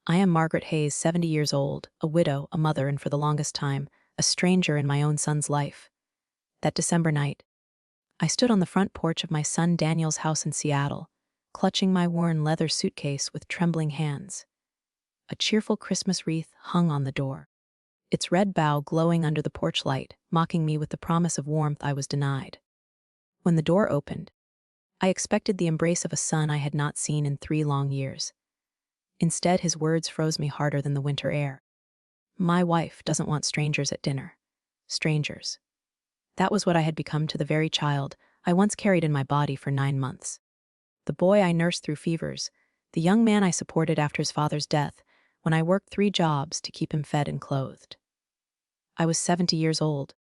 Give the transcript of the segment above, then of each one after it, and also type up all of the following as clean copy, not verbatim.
I am Margaret Hayes, 70 years old, a widow, a mother, and for the longest time, a stranger in my own son's life. That December night, I stood on the front porch of my son Daniel's house in Seattle, clutching my worn leather suitcase with trembling hands. A cheerful Christmas wreath hung on the door, its red bough glowing under the porch light, mocking me with the promise of warmth I was denied. When the door opened, I expected the embrace of a son I had not seen in 3 long years. Instead, his words froze me harder than the winter air. My wife doesn't want strangers at dinner. Strangers. That was what I had become to the very child I once carried in my body for 9 months. The boy I nursed through fevers, the young man I supported after his father's death, when I worked 3 jobs to keep him fed and clothed. I was 70 years old,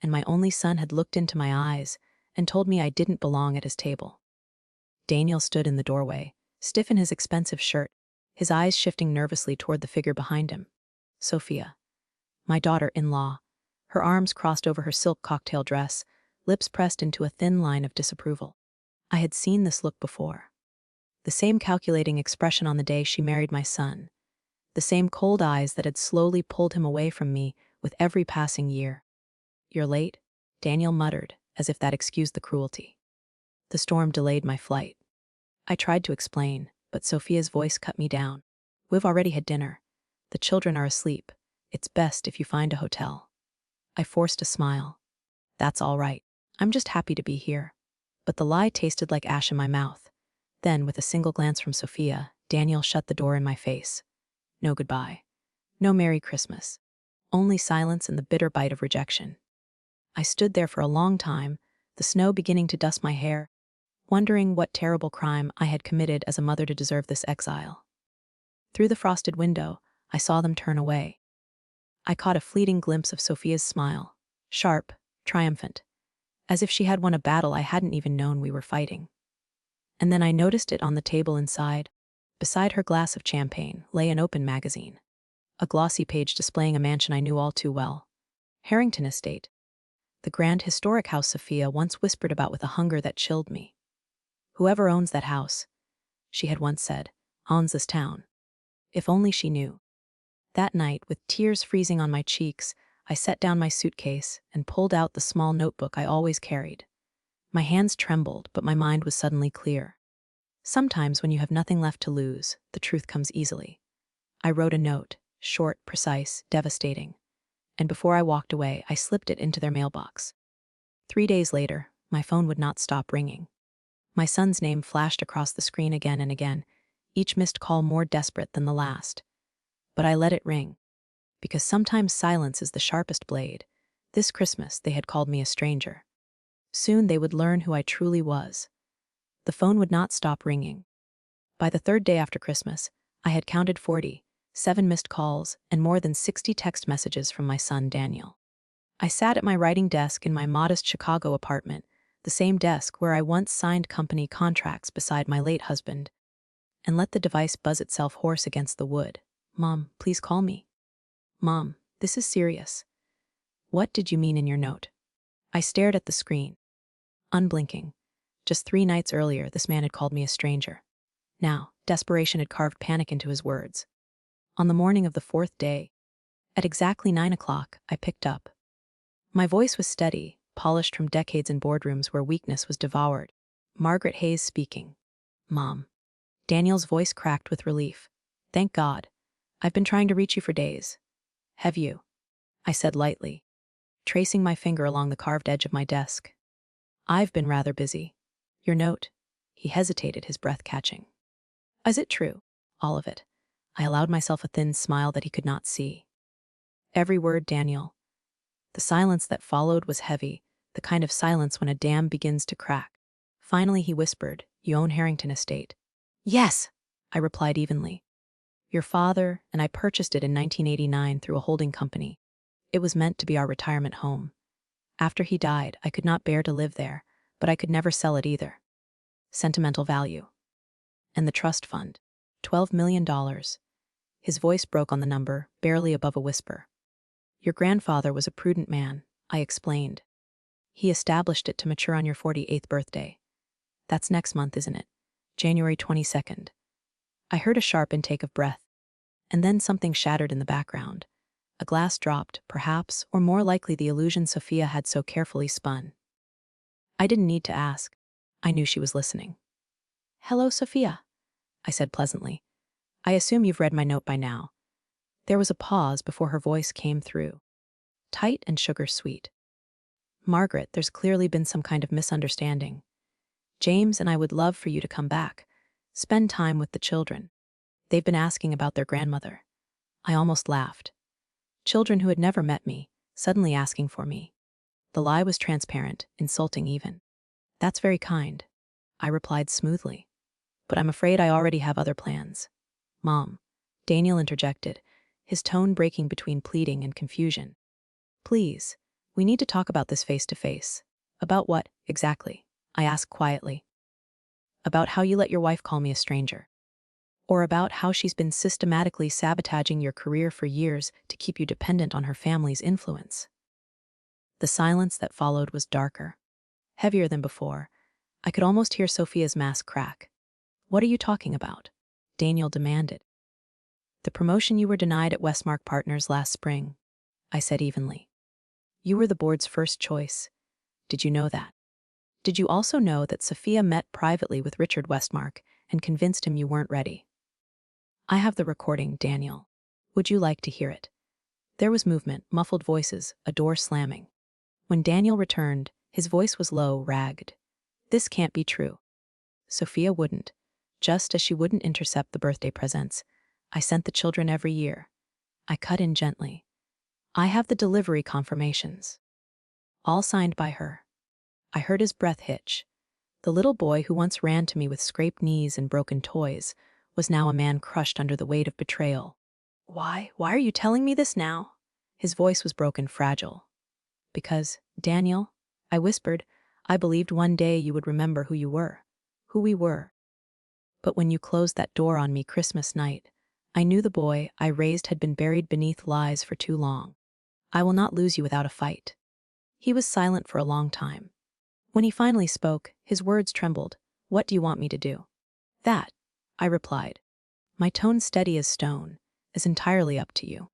and my only son had looked into my eyes and told me I didn't belong at his table. Daniel stood in the doorway, stiff in his expensive shirt, his eyes shifting nervously toward the figure behind him. Sophia, my daughter-in-law, her arms crossed over her silk cocktail dress, lips pressed into a thin line of disapproval. I had seen this look before. The same calculating expression on the day she married my son. The same cold eyes that had slowly pulled him away from me with every passing year. "You're late," Daniel muttered, as if that excused the cruelty. The storm delayed my flight. I tried to explain, but Sophia's voice cut me down. "We've already had dinner. The children are asleep. It's best if you find a hotel." I forced a smile. "That's all right. I'm just happy to be here." But the lie tasted like ash in my mouth. Then, with a single glance from Sophia, Daniel shut the door in my face. No goodbye. No Merry Christmas. Only silence and the bitter bite of rejection. I stood there for a long time, the snow beginning to dust my hair, wondering what terrible crime I had committed as a mother to deserve this exile. Through the frosted window, I saw them turn away. I caught a fleeting glimpse of Sophia's smile, sharp, triumphant, as if she had won a battle I hadn't even known we were fighting. And then I noticed it on the table inside. Beside her glass of champagne lay an open magazine, a glossy page displaying a mansion I knew all too well. Harrington Estate. The grand historic house Sophia once whispered about with a hunger that chilled me. "Whoever owns that house," she had once said, "owns this town." If only she knew. That night, with tears freezing on my cheeks, I set down my suitcase and pulled out the small notebook I always carried. My hands trembled, but my mind was suddenly clear. Sometimes when you have nothing left to lose, the truth comes easily. I wrote a note, short, precise, devastating. And before I walked away, I slipped it into their mailbox. 3 days later, my phone would not stop ringing. My son's name flashed across the screen again and again, each missed call more desperate than the last. But I let it ring, because sometimes silence is the sharpest blade. This Christmas, they had called me a stranger. Soon they would learn who I truly was. The phone would not stop ringing. By the 3rd day after Christmas, I had counted 47 missed calls and more than 60 text messages from my son Daniel. I sat at my writing desk in my modest Chicago apartment, the same desk where I once signed company contracts beside my late husband, and let the device buzz itself hoarse against the wood. "Mom, please call me. Mom, this is serious. What did you mean in your note?" I stared at the screen, unblinking. Just 3 nights earlier, this man had called me a stranger. Now, desperation had carved panic into his words. On the morning of the 4th day, at exactly 9 o'clock, I picked up. My voice was steady, polished from decades in boardrooms where weakness was devoured. "Margaret Hayes speaking." "Mom." Daniel's voice cracked with relief. "Thank God. I've been trying to reach you for days." "Have you?" I said lightly, tracing my finger along the carved edge of my desk. "I've been rather busy. Your note." He hesitated, his breath catching. "Is it true? All of it?" I allowed myself a thin smile that he could not see. "Every word, Daniel." The silence that followed was heavy, the kind of silence when a dam begins to crack. Finally he whispered, "You own Harrington Estate." "Yes," I replied evenly. "Your father and I purchased it in 1989 through a holding company. It was meant to be our retirement home. After he died, I could not bear to live there, but I could never sell it either. Sentimental value. And the trust fund, $12 million. His voice broke on the number, barely above a whisper. "Your grandfather was a prudent man," I explained. "He established it to mature on your 48th birthday. That's next month, isn't it? January 22nd. I heard a sharp intake of breath. And then something shattered in the background. A glass dropped, perhaps, or more likely the illusion Sophia had so carefully spun. I didn't need to ask. I knew she was listening. "Hello, Sophia," I said pleasantly. "I assume you've read my note by now." There was a pause before her voice came through, tight and sugar-sweet. "Margaret, there's clearly been some kind of misunderstanding. James and I would love for you to come back, spend time with the children. They've been asking about their grandmother." I almost laughed. Children who had never met me, suddenly asking for me. The lie was transparent, insulting even. "That's very kind," I replied smoothly. "But I'm afraid I already have other plans." "Mom," Daniel interjected, his tone breaking between pleading and confusion. "Please, we need to talk about this face to face." "About what, exactly?" I asked quietly. "About how you let your wife call me a stranger. Or about how she's been systematically sabotaging your career for years to keep you dependent on her family's influence." The silence that followed was darker, heavier than before. I could almost hear Sophia's mask crack. "What are you talking about?" Daniel demanded. "The promotion you were denied at Westmark Partners last spring," I said evenly. "You were the board's first choice. Did you know that? Did you also know that Sophia met privately with Richard Westmark and convinced him you weren't ready?" "I have the recording, Daniel. Would you like to hear it?" There was movement, muffled voices, a door slamming. When Daniel returned, his voice was low, ragged. "This can't be true." "Sophia wouldn't, just as she wouldn't intercept the birthday presents I sent the children every year." I cut in gently. "I have the delivery confirmations. All signed by her." I heard his breath hitch. The little boy who once ran to me with scraped knees and broken toys was now a man crushed under the weight of betrayal. Why are you telling me this now?" His voice was broken, fragile. "Because, Daniel," I whispered, "I believed one day you would remember who you were, who we were. But when you closed that door on me Christmas night, I knew the boy I raised had been buried beneath lies for too long. I will not lose you without a fight." He was silent for a long time. When he finally spoke, his words trembled. "What do you want me to do?" "That," I replied, my tone steady as stone, "is entirely up to you.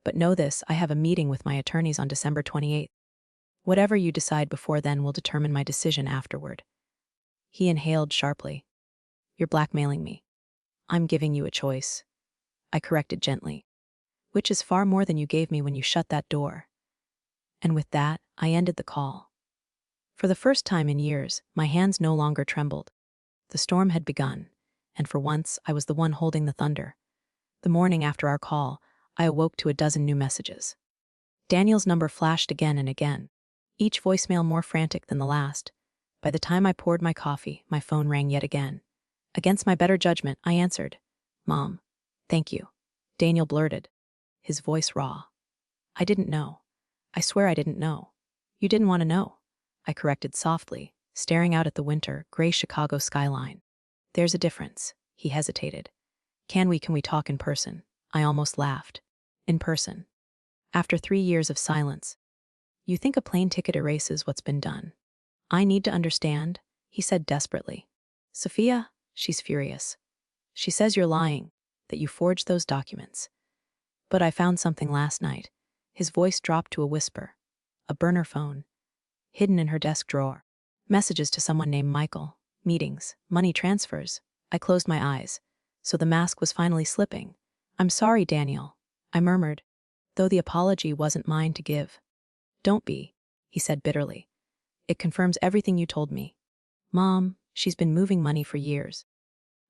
But know this, I have a meeting with my attorneys on December 28th. Whatever you decide before then will determine my decision afterward." He inhaled sharply. "You're blackmailing me." "I'm giving you a choice," I corrected gently. "Which is far more than you gave me when you shut that door." And with that, I ended the call. For the first time in years, my hands no longer trembled. The storm had begun, and for once I was the one holding the thunder. The morning after our call, I awoke to a dozen new messages. Daniel's number flashed again and again, each voicemail more frantic than the last. By the time I poured my coffee, my phone rang yet again. Against my better judgment, I answered. "Mom, thank you," Daniel blurted, his voice raw. "I didn't know. I swear I didn't know." "You didn't want to know," I corrected softly, staring out at the winter, gray Chicago skyline. "There's a difference." He hesitated. Can we talk in person?" I almost laughed. "In person. After 3 years of silence. You think a plane ticket erases what's been done?" "I need to understand," he said desperately. "Sophia, she's furious. She says you're lying, that you forged those documents. But I found something last night." His voice dropped to a whisper. "A burner phone, hidden in her desk drawer. Messages to someone named Michael, meetings, money transfers." I closed my eyes. So the mask was finally slipping. "I'm sorry, Daniel," I murmured, though the apology wasn't mine to give. "Don't be," he said bitterly. "It confirms everything you told me. Mom, she's been moving money for years."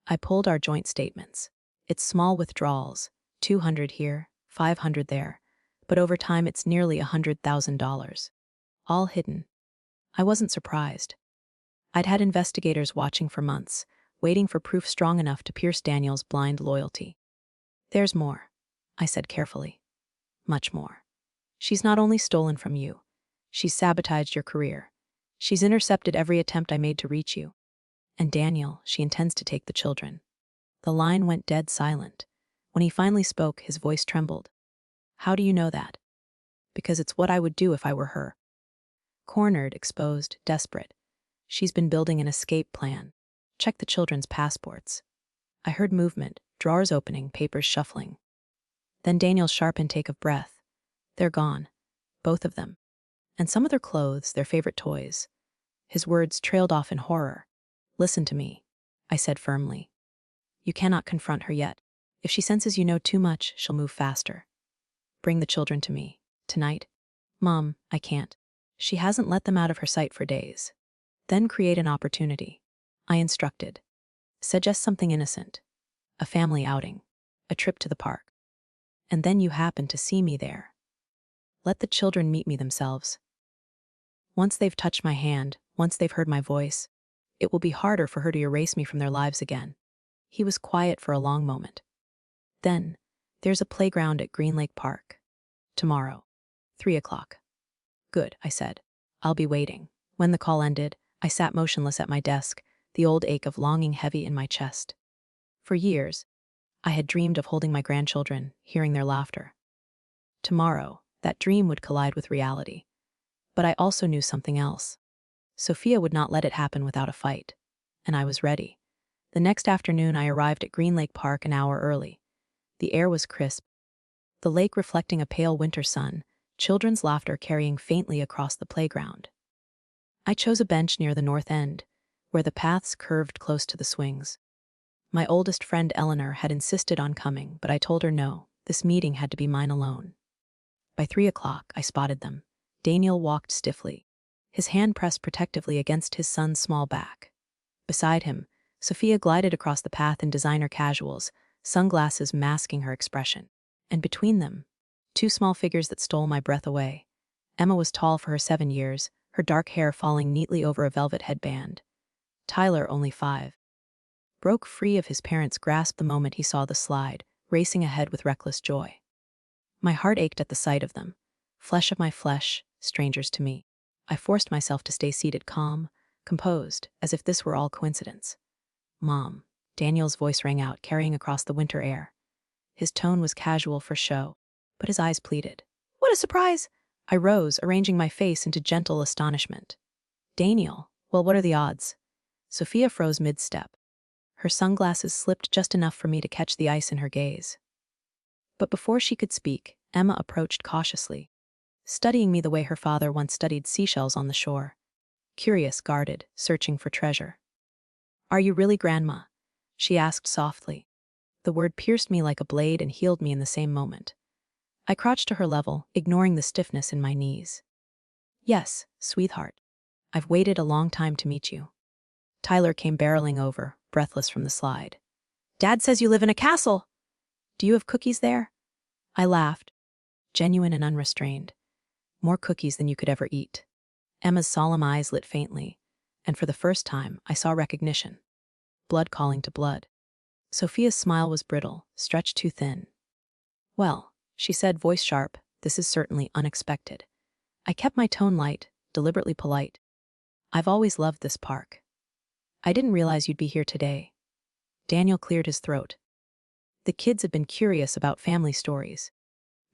I pulled our joint statements. It's small withdrawals, 200 here, 500 there, but over time it's nearly $100,000. All hidden. I wasn't surprised. I'd had investigators watching for months, waiting for proof strong enough to pierce Daniel's blind loyalty. "There's more," I said carefully. "Much more. She's not only stolen from you, she's sabotaged your career. She's intercepted every attempt I made to reach you. And Daniel, she intends to take the children." The line went dead silent. When he finally spoke, his voice trembled. "How do you know that?" "Because it's what I would do if I were her." Cornered, exposed, desperate. She's been building an escape plan. Check the children's passports. I heard movement, drawers opening, papers shuffling. Then Daniel's sharp intake of breath. They're gone. Both of them. And some of their clothes, their favorite toys. His words trailed off in horror. Listen to me, I said firmly. You cannot confront her yet. If she senses you know too much, she'll move faster. Bring the children to me. Tonight? Mom, I can't. She hasn't let them out of her sight for days. Then create an opportunity. I instructed. Suggest something innocent. A family outing. A trip to the park. And then you happen to see me there. Let the children meet me themselves. Once they've touched my hand, once they've heard my voice, it will be harder for her to erase me from their lives again. He was quiet for a long moment. Then, there's a playground at Green Lake Park. Tomorrow. 3 o'clock. Good, I said. I'll be waiting. When the call ended, I sat motionless at my desk, the old ache of longing heavy in my chest. For years, I had dreamed of holding my grandchildren, hearing their laughter. Tomorrow, that dream would collide with reality. But I also knew something else. Sophia would not let it happen without a fight. And I was ready. The next afternoon, I arrived at Green Lake Park an hour early. The air was crisp, the lake reflecting a pale winter sun, children's laughter carrying faintly across the playground. I chose a bench near the north end, where the paths curved close to the swings. My oldest friend Eleanor had insisted on coming, but I told her no, this meeting had to be mine alone. By 3 o'clock, I spotted them. Daniel walked stiffly, his hand pressed protectively against his son's small back. Beside him, Sophia glided across the path in designer casuals, sunglasses masking her expression. And between them, two small figures that stole my breath away. Emma was tall for her 7 years, her dark hair falling neatly over a velvet headband. Tyler, only 5. Broke free of his parents' grasp the moment he saw the slide, racing ahead with reckless joy. My heart ached at the sight of them. Flesh of my flesh, strangers to me. I forced myself to stay seated calm, composed, as if this were all coincidence. Mom, Daniel's voice rang out, carrying across the winter air. His tone was casual for show, but his eyes pleaded. What a surprise! I rose, arranging my face into gentle astonishment. Daniel, well, what are the odds? Sophia froze mid-step. Her sunglasses slipped just enough for me to catch the ice in her gaze. But before she could speak, Emma approached cautiously, studying me the way her father once studied seashells on the shore. Curious, guarded, searching for treasure. Are you really Grandma? She asked softly. The word pierced me like a blade and healed me in the same moment. I crouched to her level, ignoring the stiffness in my knees. Yes, sweetheart. I've waited a long time to meet you. Tyler came barreling over, breathless from the slide. Dad says you live in a castle. Do you have cookies there? I laughed, genuine and unrestrained. More cookies than you could ever eat. Emma's solemn eyes lit faintly, and for the first time, I saw recognition. Blood calling to blood. Sophia's smile was brittle, stretched too thin. Well, she said, voice sharp, this is certainly unexpected. I kept my tone light, deliberately polite. I've always loved this park. I didn't realize you'd be here today. Daniel cleared his throat. The kids had been curious about family stories.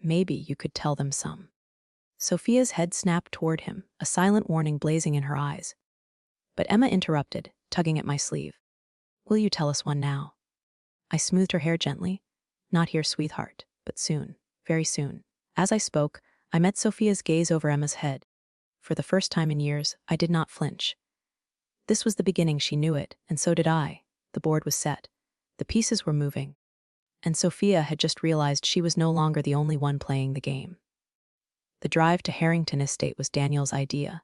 Maybe you could tell them some. Sophia's head snapped toward him, a silent warning blazing in her eyes. But Emma interrupted, tugging at my sleeve. Will you tell us one now? I smoothed her hair gently. Not here, sweetheart, but soon, very soon. As I spoke, I met Sophia's gaze over Emma's head. For the first time in years, I did not flinch. This was the beginning, she knew it, and so did I. The board was set. The pieces were moving. And Sophia had just realized she was no longer the only one playing the game. The drive to Harrington Estate was Daniel's idea.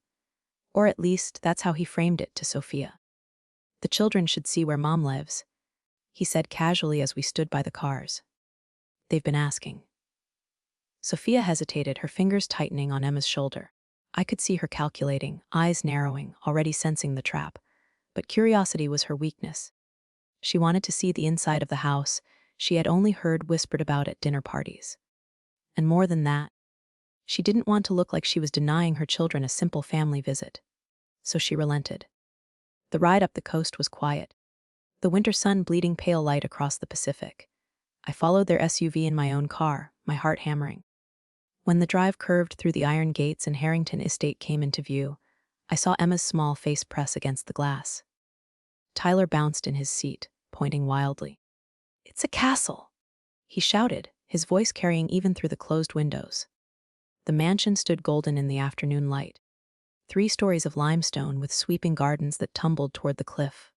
Or at least, that's how he framed it to Sophia. The children should see where Mom lives, he said casually as we stood by the cars. They've been asking. Sophia hesitated, her fingers tightening on Emma's shoulder. I could see her calculating, eyes narrowing, already sensing the trap. But curiosity was her weakness. She wanted to see the inside of the house she had only heard whispered about at dinner parties. And more than that, she didn't want to look like she was denying her children a simple family visit. So she relented. The ride up the coast was quiet, the winter sun bleeding pale light across the Pacific. I followed their SUV in my own car, my heart hammering. When the drive curved through the iron gates and Harrington Estate came into view, I saw Emma's small face press against the glass. Tyler bounced in his seat, pointing wildly. It's a castle, he shouted, his voice carrying even through the closed windows. The mansion stood golden in the afternoon light. 3 stories of limestone with sweeping gardens that tumbled toward the cliff.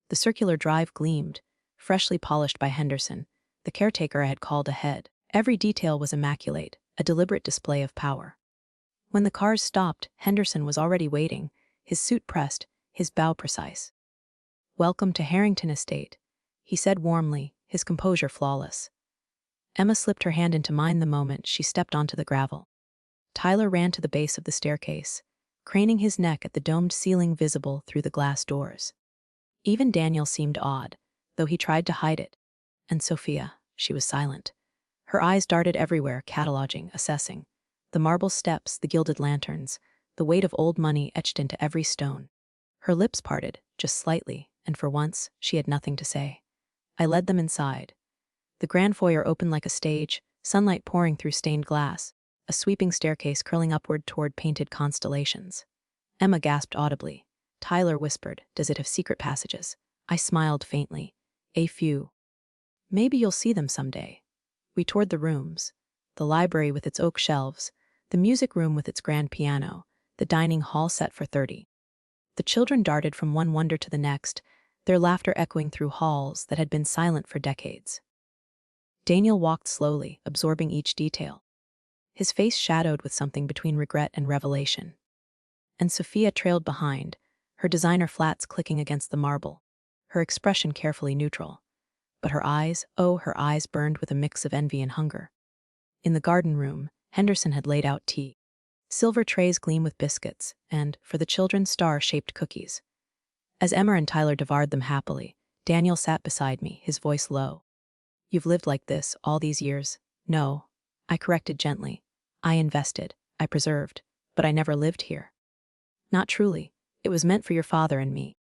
The circular drive gleamed, freshly polished by Henderson, the caretaker I had called ahead. Every detail was immaculate, a deliberate display of power. When the cars stopped, Henderson was already waiting, his suit pressed, his bow precise. "Welcome to Harrington Estate," he said warmly, his composure flawless. Emma slipped her hand into mine the moment she stepped onto the gravel. Tyler ran to the base of the staircase, craning his neck at the domed ceiling visible through the glass doors. Even Daniel seemed awed, though he tried to hide it. And Sophia, she was silent. Her eyes darted everywhere, cataloging, assessing. The marble steps, the gilded lanterns, the weight of old money etched into every stone. Her lips parted, just slightly, and for once, she had nothing to say. I led them inside. The grand foyer opened like a stage, sunlight pouring through stained glass, a sweeping staircase curling upward toward painted constellations. Emma gasped audibly. Tyler whispered, "Does it have secret passages?" I smiled faintly. "A few. Maybe you'll see them someday." We toured the rooms. The library with its oak shelves, the music room with its grand piano, the dining hall set for 30. The children darted from one wonder to the next, their laughter echoing through halls that had been silent for decades. Daniel walked slowly, absorbing each detail. His face shadowed with something between regret and revelation. And Sophia trailed behind, her designer flats clicking against the marble, her expression carefully neutral. But her eyes, oh, her eyes burned with a mix of envy and hunger. In the garden room, Henderson had laid out tea. Silver trays gleam with biscuits, and, for the children, star-shaped cookies. As Emma and Tyler devoured them happily, Daniel sat beside me, his voice low. "You've lived like this all these years." "No," I corrected gently. "I invested, I preserved, but I never lived here." "Not truly. It was meant for your father and me.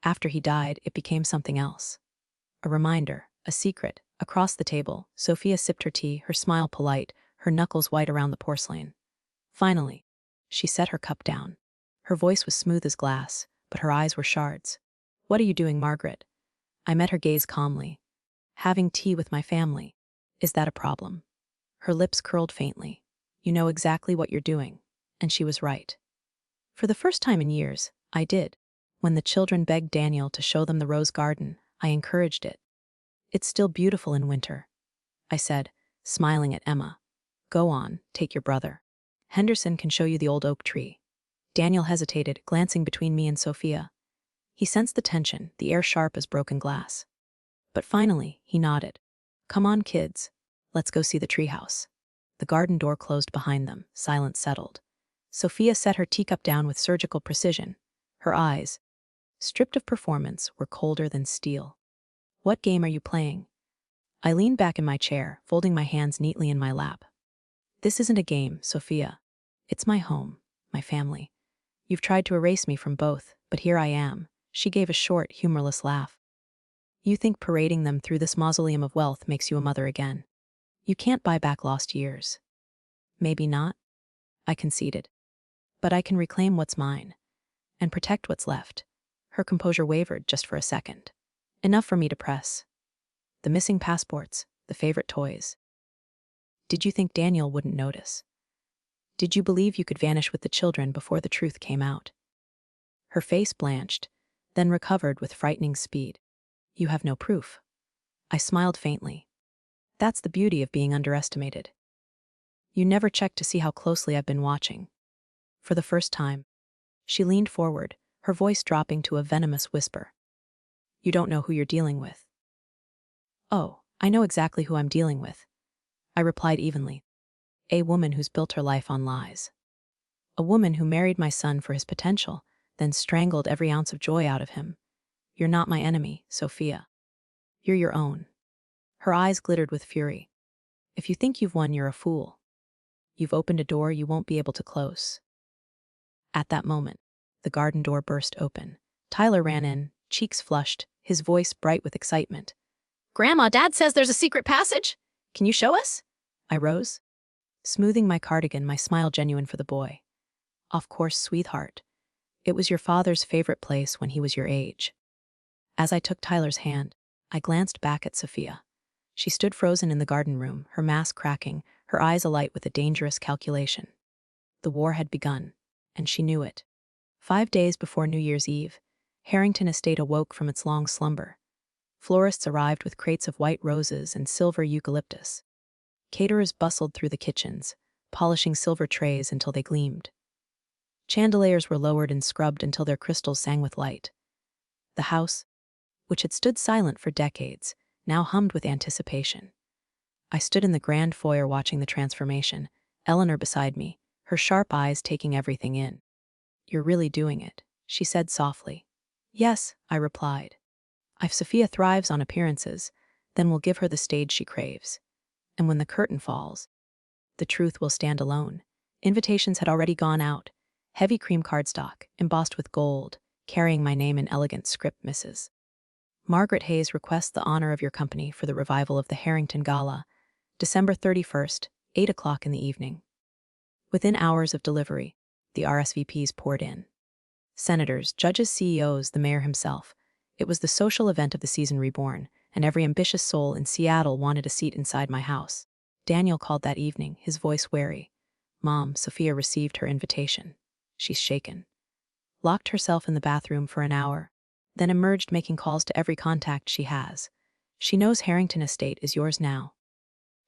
After he died, it became something else. A reminder, a secret." Across the table, Sophia sipped her tea, her smile polite, her knuckles white around the porcelain. Finally, she set her cup down. Her voice was smooth as glass, but her eyes were shards. "What are you doing, Margaret?" I met her gaze calmly. "Having tea with my family. Is that a problem?" Her lips curled faintly. "You know exactly what you're doing." And she was right. For the first time in years, I did. When the children begged Daniel to show them the rose garden, I encouraged it. "It's still beautiful in winter," I said, smiling at Emma. "Go on, take your brother. Henderson can show you the old oak tree." Daniel hesitated, glancing between me and Sophia. He sensed the tension, the air sharp as broken glass. But finally, he nodded. "Come on, kids. Let's go see the treehouse." The garden door closed behind them, silence settled. Sophia set her teacup down with surgical precision. Her eyes, stripped of performance, were colder than steel. "What game are you playing?" I leaned back in my chair, folding my hands neatly in my lap. "This isn't a game, Sophia. It's my home, my family. You've tried to erase me from both, but here I am." She gave a short, humorless laugh. "You think parading them through this mausoleum of wealth makes you a mother again. You can't buy back lost years." "Maybe not," I conceded. "But I can reclaim what's mine, and protect what's left." Her composure wavered just for a second. Enough for me to press. "The missing passports, the favorite toys. Did you think Daniel wouldn't notice? Did you believe you could vanish with the children before the truth came out?" Her face blanched, then recovered with frightening speed. "You have no proof." I smiled faintly. "That's the beauty of being underestimated. You never check to see how closely I've been watching." For the first time, she leaned forward, her voice dropping to a venomous whisper. "You don't know who you're dealing with." "Oh, I know exactly who I'm dealing with," I replied evenly. "A woman who's built her life on lies. A woman who married my son for his potential, then strangled every ounce of joy out of him. You're not my enemy, Sophia. You're your own." Her eyes glittered with fury. "If you think you've won, you're a fool. You've opened a door you won't be able to close." At that moment, the garden door burst open. Tyler ran in, cheeks flushed, his voice bright with excitement. "Grandma, Dad says there's a secret passage. Can you show us?" I rose, smoothing my cardigan, my smile genuine for the boy. "Of course, sweetheart. It was your father's favorite place when he was your age." As I took Tyler's hand, I glanced back at Sophia. She stood frozen in the garden room, her mask cracking, her eyes alight with a dangerous calculation. The war had begun, and she knew it. 5 days before New Year's Eve, Harrington Estate awoke from its long slumber. Florists arrived with crates of white roses and silver eucalyptus. Caterers bustled through the kitchens, polishing silver trays until they gleamed. Chandeliers were lowered and scrubbed until their crystals sang with light. The house, which had stood silent for decades, now hummed with anticipation. I stood in the grand foyer watching the transformation, Eleanor beside me, her sharp eyes taking everything in. "You're really doing it," she said softly. "Yes," I replied. "If Sophia thrives on appearances, then we'll give her the stage she craves. And when the curtain falls, the truth will stand alone." Invitations had already gone out, heavy cream cardstock, embossed with gold, carrying my name in elegant script, Mrs. Margaret Hayes requests the honor of your company for the revival of the Harrington Gala, December 31st, 8 o'clock in the evening. Within hours of delivery, the RSVPs poured in. Senators, judges, CEOs, the mayor himself. It was the social event of the season reborn, and every ambitious soul in Seattle wanted a seat inside my house. Daniel called that evening, his voice wary. "Mom, Sophia received her invitation. She's shaken." Locked herself in the bathroom for an hour, then emerged making calls to every contact she has. "She knows Harrington Estate is yours now.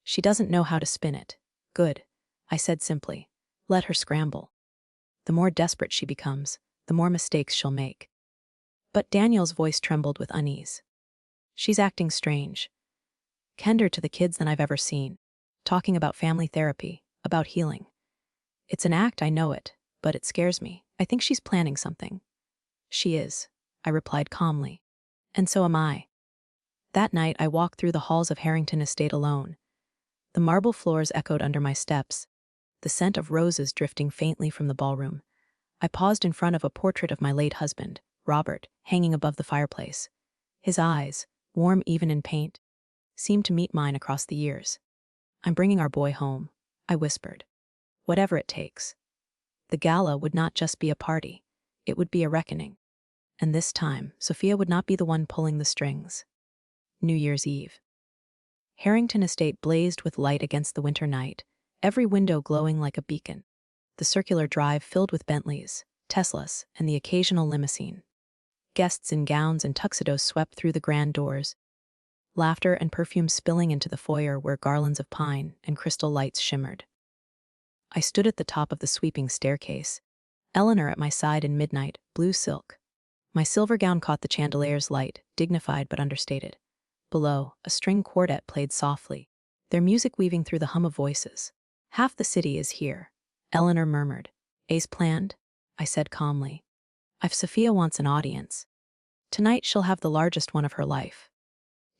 She doesn't know how to spin it." "Good," I said simply. "Let her scramble. The more desperate she becomes, the more mistakes she'll make." But Daniel's voice trembled with unease. "She's acting strange. Kinder to the kids than I've ever seen. Talking about family therapy, about healing. It's an act, I know it, but it scares me. I think she's planning something." "She is," I replied calmly. "And so am I." That night I walked through the halls of Harrington Estate alone. The marble floors echoed under my steps, the scent of roses drifting faintly from the ballroom. I paused in front of a portrait of my late husband, Robert, hanging above the fireplace. His eyes, warm even in paint, seemed to meet mine across the years. "I'm bringing our boy home," I whispered. "Whatever it takes." The gala would not just be a party, it would be a reckoning. And this time, Sophia would not be the one pulling the strings. New Year's Eve. Harrington Estate blazed with light against the winter night, every window glowing like a beacon. The circular drive filled with Bentleys, Teslas, and the occasional limousine. Guests in gowns and tuxedos swept through the grand doors, laughter and perfume spilling into the foyer where garlands of pine and crystal lights shimmered. I stood at the top of the sweeping staircase, Eleanor at my side in midnight, blue silk. My silver gown caught the chandelier's light, dignified but understated. Below, a string quartet played softly, their music weaving through the hum of voices. "Half the city is here," Eleanor murmured. "A's planned?" I said calmly. "If Sophia wants an audience, tonight she'll have the largest one of her life."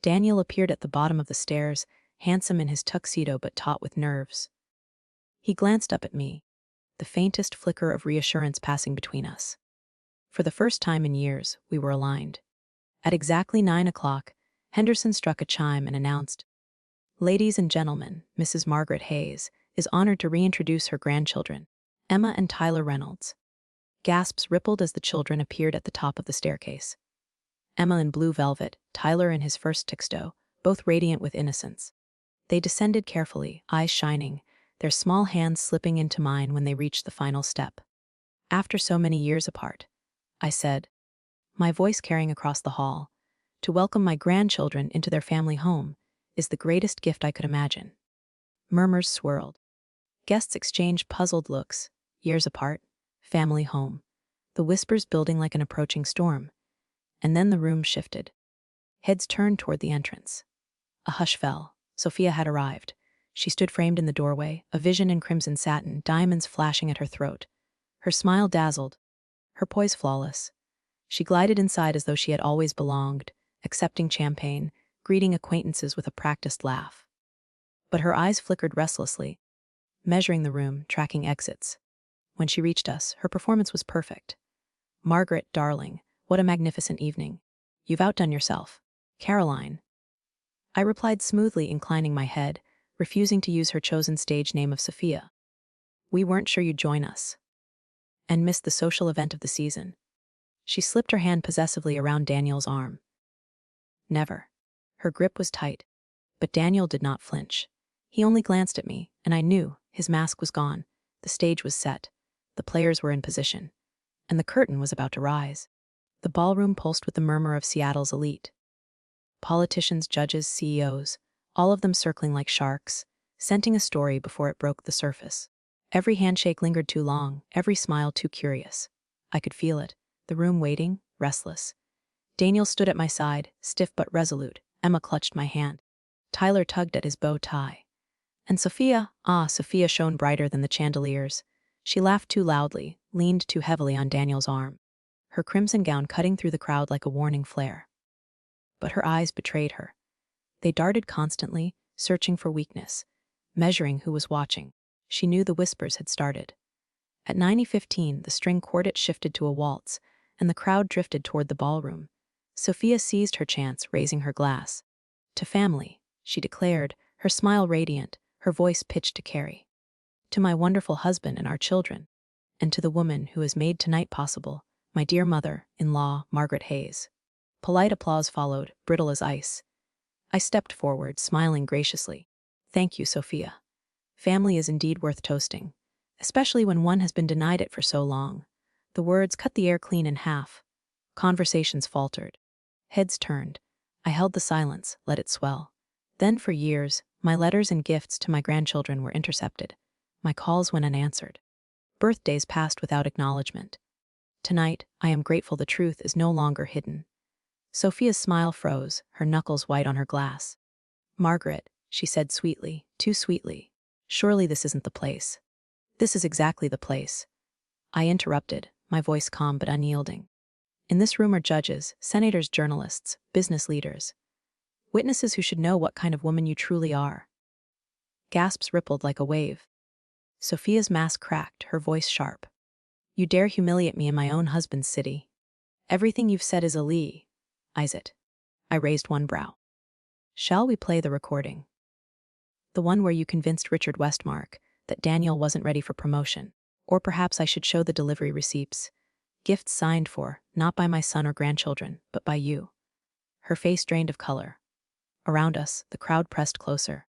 Daniel appeared at the bottom of the stairs, handsome in his tuxedo but taut with nerves. He glanced up at me, the faintest flicker of reassurance passing between us. For the first time in years, we were aligned. At exactly 9 o'clock, Henderson struck a chime and announced, "Ladies and gentlemen, Mrs. Margaret Hayes is honored to reintroduce her grandchildren, Emma and Tyler Reynolds." Gasps rippled as the children appeared at the top of the staircase. Emma in blue velvet, Tyler in his first tuxedo, both radiant with innocence. They descended carefully, eyes shining, their small hands slipping into mine when they reached the final step. "After so many years apart," I said, my voice carrying across the hall, "to welcome my grandchildren into their family home is the greatest gift I could imagine." Murmurs swirled. Guests exchanged puzzled looks, years apart, family home, the whispers building like an approaching storm. And then the room shifted. Heads turned toward the entrance. A hush fell. Sophia had arrived. She stood framed in the doorway, a vision in crimson satin, diamonds flashing at her throat. Her smile dazzled, her poise flawless. She glided inside as though she had always belonged, accepting champagne, greeting acquaintances with a practiced laugh. But her eyes flickered restlessly, measuring the room, tracking exits. When she reached us, her performance was perfect. "Margaret, darling, what a magnificent evening. You've outdone yourself. Caroline." I replied smoothly, inclining my head, refusing to use her chosen stage name of Sophia. "We weren't sure you'd join us." "And miss the social event of the season." She slipped her hand possessively around Daniel's arm. "Never." Her grip was tight, But Daniel did not flinch. He only glanced at me, and I knew his mask was gone. The stage was set. The players were in position. And the curtain was about to rise. The ballroom pulsed with the murmur of Seattle's elite. Politicians, judges, CEOs, all of them circling like sharks, scenting a story before it broke the surface. Every handshake lingered too long, every smile too curious. I could feel it, the room waiting, restless. Daniel stood at my side, stiff but resolute. Emma clutched my hand. Tyler tugged at his bow tie. And Sophia shone brighter than the chandeliers. She laughed too loudly, leaned too heavily on Daniel's arm, her crimson gown cutting through the crowd like a warning flare. But her eyes betrayed her. They darted constantly, searching for weakness, measuring who was watching. She knew the whispers had started. At 90:15, the string quartet shifted to a waltz, and the crowd drifted toward the ballroom. Sophia seized her chance, raising her glass. "To family," she declared, her smile radiant, her voice pitched to Carrie. "To my wonderful husband and our children, and to the woman who has made tonight possible, my dear mother-in-law, Margaret Hayes." Polite applause followed, brittle as ice. I stepped forward, smiling graciously. "Thank you, Sophia. Family is indeed worth toasting, especially when one has been denied it for so long." The words cut the air clean in half. Conversations faltered. Heads turned. I held the silence, let it swell. Then for years, my letters and gifts to my grandchildren were intercepted. My calls went unanswered. Birthdays passed without acknowledgement. Tonight, I am grateful the truth is no longer hidden. Sophia's smile froze, her knuckles white on her glass. "Margaret," she said sweetly, too sweetly, "surely this isn't the place." "This is exactly the place." I interrupted, my voice calm but unyielding. "In this room are judges, senators, journalists, business leaders. Witnesses who should know what kind of woman you truly are." Gasps rippled like a wave. Sophia's mask cracked, her voice sharp. "You dare humiliate me in my own husband's city. Everything you've said is a lie. Is it?" I raised one brow. "Shall we play the recording? The one where you convinced Richard Westmark that Daniel wasn't ready for promotion. Or perhaps I should show the delivery receipts. Gifts signed for, not by my son or grandchildren, but by you." Her face drained of color. Around us, the crowd pressed closer,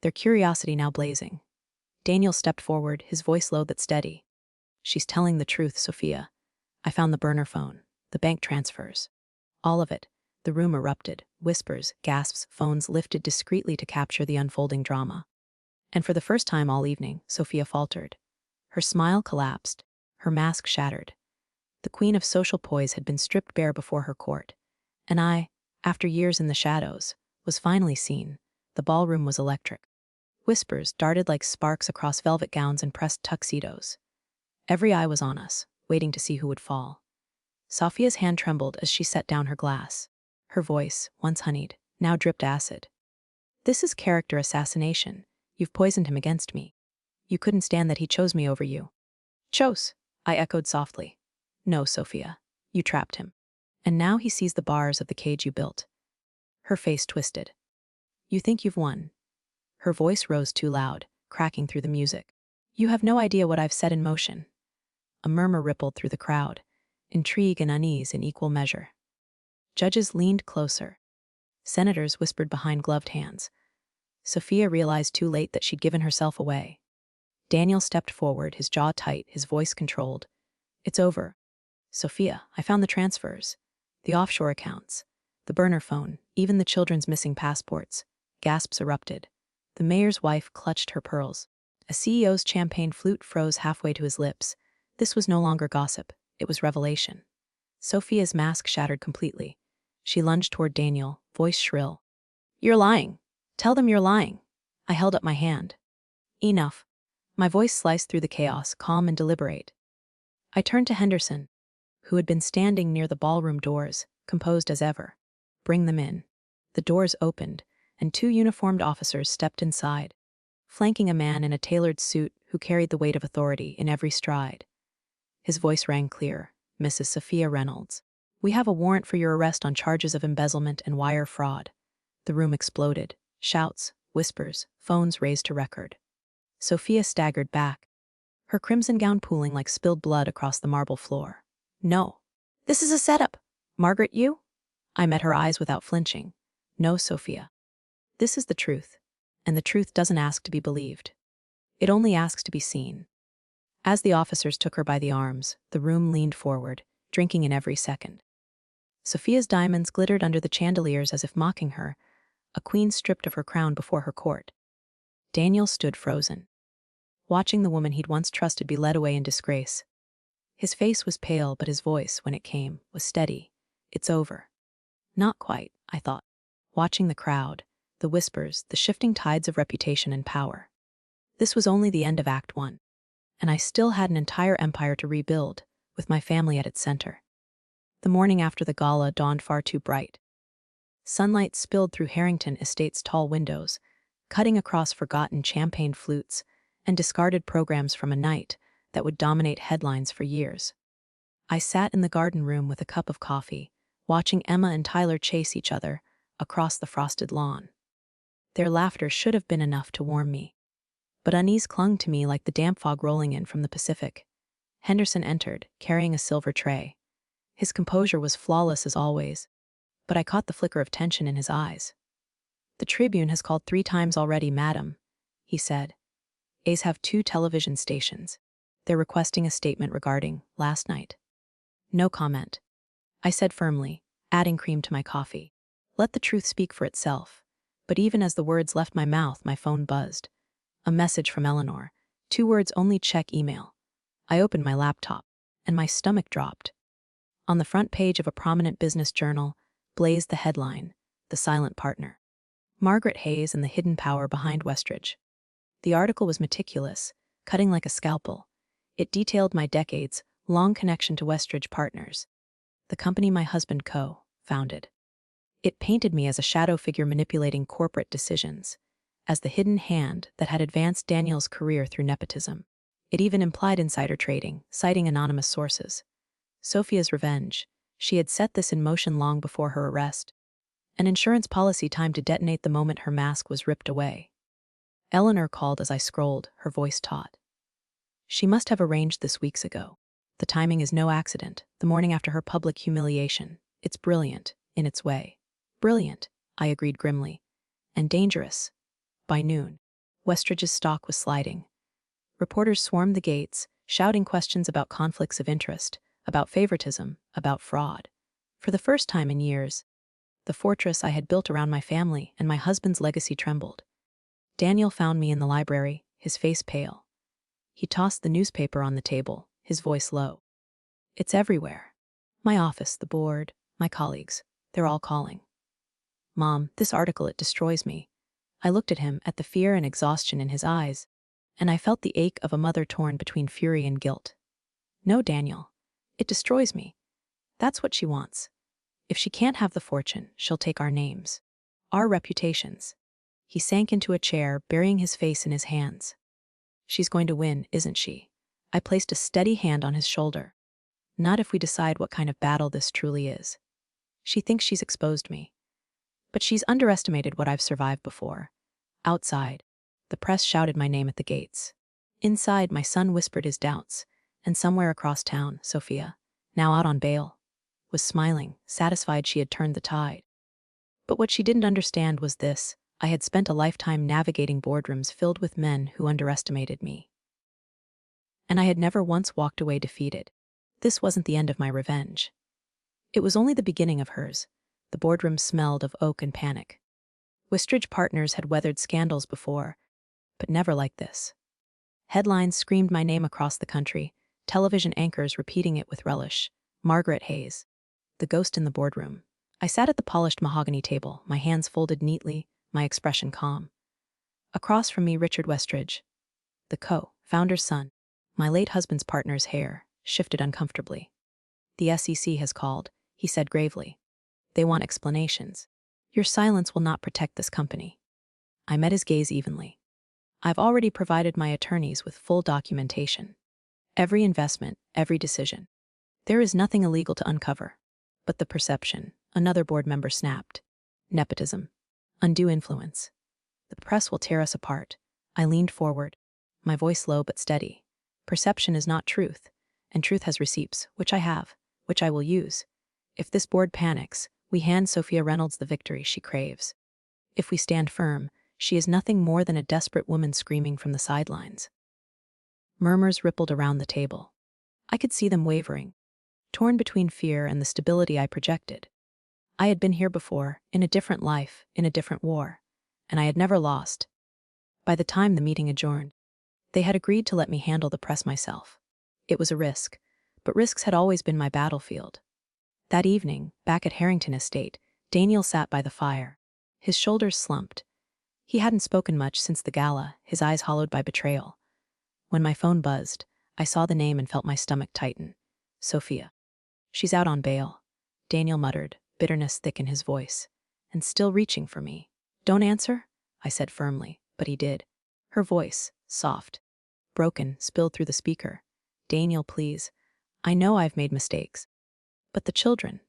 their curiosity now blazing. Daniel stepped forward, his voice low but steady. "She's telling the truth, Sophia. I found the burner phone, the bank transfers. All of it." The room erupted, whispers, gasps, phones lifted discreetly to capture the unfolding drama. And for the first time all evening, Sophia faltered. Her smile collapsed, her mask shattered. The queen of social poise had been stripped bare before her court. And I, after years in the shadows, was finally seen. The ballroom was electric. Whispers darted like sparks across velvet gowns and pressed tuxedos. Every eye was on us, waiting to see who would fall. Sophia's hand trembled as she set down her glass. Her voice, once honeyed, now dripped acid. "This is character assassination. You've poisoned him against me. You couldn't stand that he chose me over you." "Chose," I echoed softly. "No, Sophia. You trapped him. And now he sees the bars of the cage you built." Her face twisted. "You think you've won." Her voice rose too loud, cracking through the music. "You have no idea what I've set in motion." A murmur rippled through the crowd, intrigue and unease in equal measure. Judges leaned closer. Senators whispered behind gloved hands. Sophia realized too late that she'd given herself away. Daniel stepped forward, his jaw tight, his voice controlled. "It's over. Sophia, I found the transfers, the offshore accounts, the burner phone, even the children's missing passports." Gasps erupted. The mayor's wife clutched her pearls. A CEO's champagne flute froze halfway to his lips. This was no longer gossip, it was revelation. Sophia's mask shattered completely. She lunged toward Daniel, voice shrill. "You're lying. Tell them you're lying." I held up my hand. "Enough." My voice sliced through the chaos, calm and deliberate. I turned to Henderson, who had been standing near the ballroom doors, composed as ever. "Bring them in." The doors opened, and 2 uniformed officers stepped inside, flanking a man in a tailored suit who carried the weight of authority in every stride. His voice rang clear. "Mrs. Sophia Reynolds, we have a warrant for your arrest on charges of embezzlement and wire fraud." The room exploded. Shouts, whispers, phones raised to record. Sophia staggered back, her crimson gown pooling like spilled blood across the marble floor. "No. This is a setup." "Margaret, you?" I met her eyes without flinching. "No, Sophia. This is the truth, and the truth doesn't ask to be believed. It only asks to be seen. As the officers took her by the arms, the room leaned forward, drinking in every second. Sophia's diamonds glittered under the chandeliers as if mocking her, a queen stripped of her crown before her court. Daniel stood frozen, watching the woman he'd once trusted be led away in disgrace. His face was pale, but his voice, when it came, was steady. It's over. Not quite, I thought, watching the crowd, the whispers, the shifting tides of reputation and power. This was only the end of Act 1, and I still had an entire empire to rebuild, with my family at its center. The morning after the gala dawned far too bright. Sunlight spilled through Harrington Estate's tall windows, cutting across forgotten champagne flutes and discarded programs from a night that would dominate headlines for years. I sat in the garden room with a cup of coffee, watching Emma and Tyler chase each other across the frosted lawn. Their laughter should have been enough to warm me, but unease clung to me like the damp fog rolling in from the Pacific. Henderson entered, carrying a silver tray. His composure was flawless as always, but I caught the flicker of tension in his eyes. "The Tribune has called 3 times already, madam," he said. "A's have 2 television stations. They're requesting a statement regarding last night." "No comment," I said firmly, adding cream to my coffee. Let the truth speak for itself. But even as the words left my mouth, my phone buzzed. A message from Eleanor. 2 words only, check email. I opened my laptop, and my stomach dropped. On the front page of a prominent business journal blazed the headline, "The Silent Partner. Margaret Hayes and the Hidden Power Behind Westridge." The article was meticulous, cutting like a scalpel. It detailed my decades-long connection to Westridge Partners, the company my husband co-founded. It painted me as a shadow figure manipulating corporate decisions, as the hidden hand that had advanced Daniel's career through nepotism. It even implied insider trading, citing anonymous sources. Sophia's revenge. She had set this in motion long before her arrest. An insurance policy timed to detonate the moment her mask was ripped away. Eleanor called as I scrolled, her voice taut. "She must have arranged this weeks ago. The timing is no accident, the morning after her public humiliation. It's brilliant, in its way." "Brilliant," I agreed grimly. "And dangerous." By noon, Westridge's stock was sliding. Reporters swarmed the gates, shouting questions about conflicts of interest, about favoritism, about fraud. For the first time in years, the fortress I had built around my family and my husband's legacy trembled. Daniel found me in the library, his face pale. He tossed the newspaper on the table, his voice low. "It's everywhere. My office, the board, my colleagues, they're all calling." "Mom, this article, it destroys me." I looked at him, at the fear and exhaustion in his eyes, and I felt the ache of a mother torn between fury and guilt. "No, Daniel. It destroys me. That's what she wants. If she can't have the fortune, she'll take our names. Our reputations." He sank into a chair, burying his face in his hands. "She's going to win, isn't she?" I placed a steady hand on his shoulder. "Not if we decide what kind of battle this truly is. She thinks she's exposed me. But she's underestimated what I've survived before. Outside, the press shouted my name at the gates. Inside, my son whispered his doubts, and somewhere across town, Sophia, now out on bail, was smiling, satisfied she had turned the tide. But what she didn't understand was this: I had spent a lifetime navigating boardrooms filled with men who underestimated me. And I had never once walked away defeated. This wasn't the end of my revenge. It was only the beginning of hers. The boardroom smelled of oak and panic. Westridge Partners had weathered scandals before, but never like this. Headlines screamed my name across the country, television anchors repeating it with relish. Margaret Hayes, the ghost in the boardroom. I sat at the polished mahogany table, my hands folded neatly, my expression calm. Across from me, Richard Westridge, the co-founder's son. My late husband's partner's hair shifted uncomfortably. "The SEC has called," he said gravely. "They want explanations. Your silence will not protect this company." I met his gaze evenly. "I've already provided my attorneys with full documentation. Every investment, every decision. There is nothing illegal to uncover. But the perception," another board member snapped. "Nepotism. Undue influence. The press will tear us apart." I leaned forward, my voice low but steady. "Perception is not truth, and truth has receipts, which I have, which I will use. If this board panics, we hand Sophia Reynolds the victory she craves." If we stand firm, she is nothing more than a desperate woman screaming from the sidelines. Murmurs rippled around the table. I could see them wavering, torn between fear and the stability I projected. I had been here before, in a different life, in a different war, and I had never lost. By the time the meeting adjourned, they had agreed to let me handle the press myself. It was a risk, but risks had always been my battlefield. That evening, back at Harrington Estate, Daniel sat by the fire. His shoulders slumped. He hadn't spoken much since the gala, his eyes hollowed by betrayal. When my phone buzzed, I saw the name and felt my stomach tighten. Sophia. She's out on bail, Daniel muttered, bitterness thick in his voice. And still reaching for me. Don't answer, I said firmly, but he did. Her voice, soft, broken, spilled through the speaker. Daniel, please. I know I've made mistakes. But the children.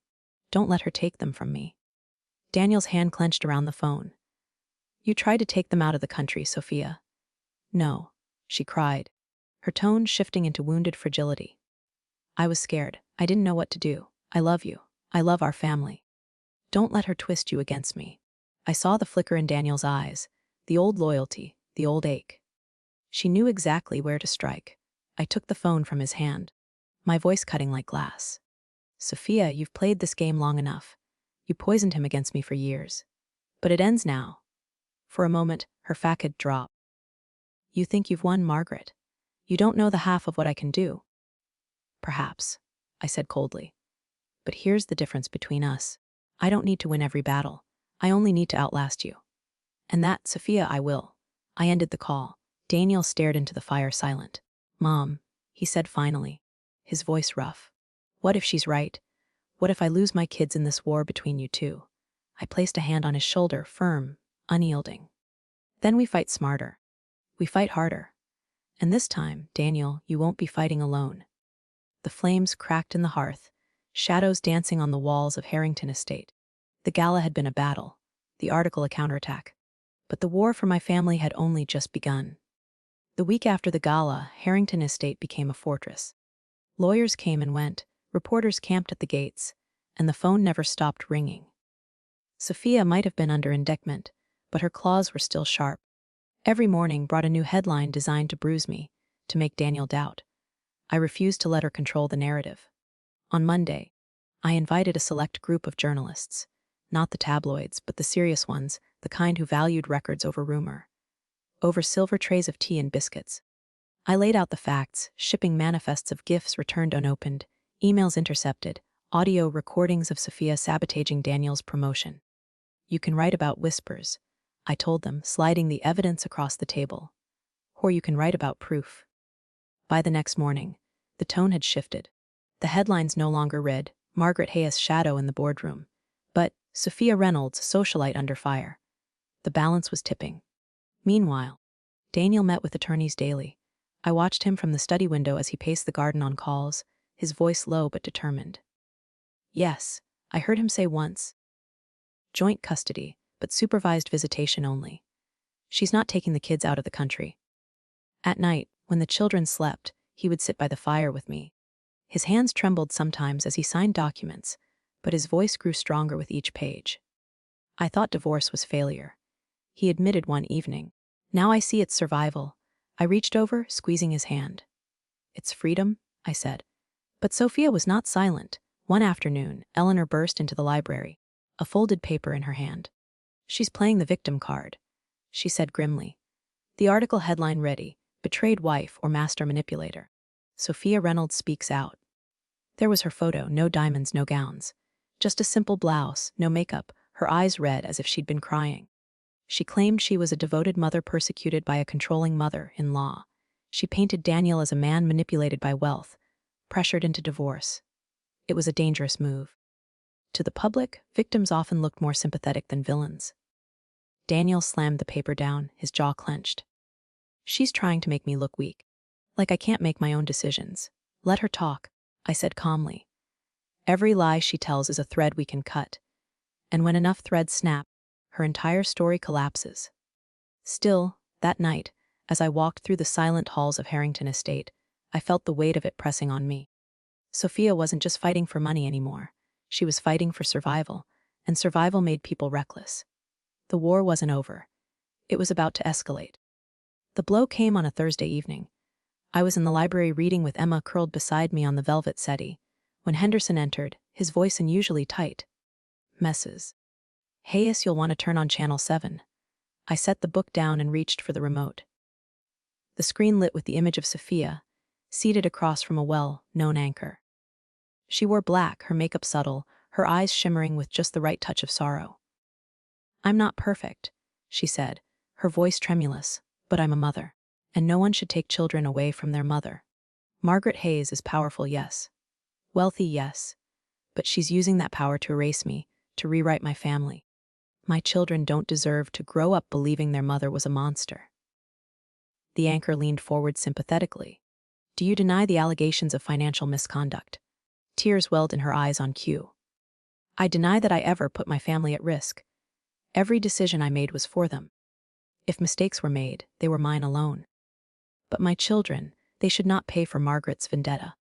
Don't let her take them from me. Daniel's hand clenched around the phone. You tried to take them out of the country, Sophia. No, she cried, her tone shifting into wounded fragility. I was scared. I didn't know what to do. I love you. I love our family. Don't let her twist you against me. I saw the flicker in Daniel's eyes, the old loyalty, the old ache. She knew exactly where to strike. I took the phone from his hand, my voice cutting like glass. Sophia, you've played this game long enough. You poisoned him against me for years. But it ends now. For a moment, her facade dropped. You think you've won, Margaret. You don't know the half of what I can do. Perhaps, I said coldly. But here's the difference between us. I don't need to win every battle. I only need to outlast you. And that, Sophia, I will. I ended the call. Daniel stared into the fire silent. Mom, he said finally, his voice rough. What if she's right? What if I lose my kids in this war between you two? I placed a hand on his shoulder, firm, unyielding. Then we fight smarter. We fight harder. And this time, Daniel, you won't be fighting alone. The flames cracked in the hearth, shadows dancing on the walls of Harrington Estate. The gala had been a battle, the article a counterattack. But the war for my family had only just begun. The week after the gala, Harrington Estate became a fortress. Lawyers came and went, reporters camped at the gates, and the phone never stopped ringing. Sophia might have been under indictment, but her claws were still sharp. Every morning brought a new headline designed to bruise me, to make Daniel doubt. I refused to let her control the narrative. On Monday, I invited a select group of journalists, not the tabloids, but the serious ones, the kind who valued records over rumor. Over silver trays of tea and biscuits. I laid out the facts, shipping manifests of gifts returned unopened, emails intercepted, audio recordings of Sophia sabotaging Daniel's promotion. You can write about whispers, I told them, sliding the evidence across the table. Or you can write about proof. By the next morning, the tone had shifted. The headlines no longer read, Margaret Hayes' shadow in the boardroom, but Sophia Reynolds, socialite under fire. The balance was tipping. Meanwhile, Daniel met with attorneys daily. I watched him from the study window as he paced the garden on calls, his voice low but determined. Yes, I heard him say once. Joint custody, but supervised visitation only. She's not taking the kids out of the country. At night, when the children slept, he would sit by the fire with me. His hands trembled sometimes as he signed documents, but his voice grew stronger with each page. I thought divorce was failure. He admitted one evening. Now I see it's survival. I reached over, squeezing his hand. It's freedom, I said. But Sophia was not silent. One afternoon, Eleanor burst into the library, a folded paper in her hand. She's playing the victim card, she said grimly. The article headline read, Betrayed Wife or Master Manipulator. Sophia Reynolds speaks out. There was her photo, no diamonds, no gowns. Just a simple blouse, no makeup, her eyes red as if she'd been crying. She claimed she was a devoted mother persecuted by a controlling mother-in-law. She painted Daniel as a man manipulated by wealth, pressured into divorce. It was a dangerous move. To the public, victims often looked more sympathetic than villains. Daniel slammed the paper down, his jaw clenched. She's trying to make me look weak. Like I can't make my own decisions. Let her talk, I said calmly. Every lie she tells is a thread we can cut. And when enough threads snap, her entire story collapses. Still, that night, as I walked through the silent halls of Harrington Estate, I felt the weight of it pressing on me. Sophia wasn't just fighting for money anymore. She was fighting for survival, and survival made people reckless. The war wasn't over. It was about to escalate. The blow came on a Thursday evening. I was in the library reading with Emma curled beside me on the velvet settee, when Henderson entered, his voice unusually tight. Messes. Hayes, you'll want to turn on Channel 7. I set the book down and reached for the remote. The screen lit with the image of Sophia, seated across from a well-known anchor. She wore black, her makeup subtle, her eyes shimmering with just the right touch of sorrow. "I'm not perfect," she said, her voice tremulous, "but I'm a mother, and no one should take children away from their mother. Margaret Hayes is powerful, yes. Wealthy, yes. But she's using that power to erase me, to rewrite my family. My children don't deserve to grow up believing their mother was a monster." The anchor leaned forward sympathetically. "Do you deny the allegations of financial misconduct?" Tears welled in her eyes on cue. "I deny that I ever put my family at risk. Every decision I made was for them. If mistakes were made, they were mine alone. But my children, they should not pay for Margaret's vendetta."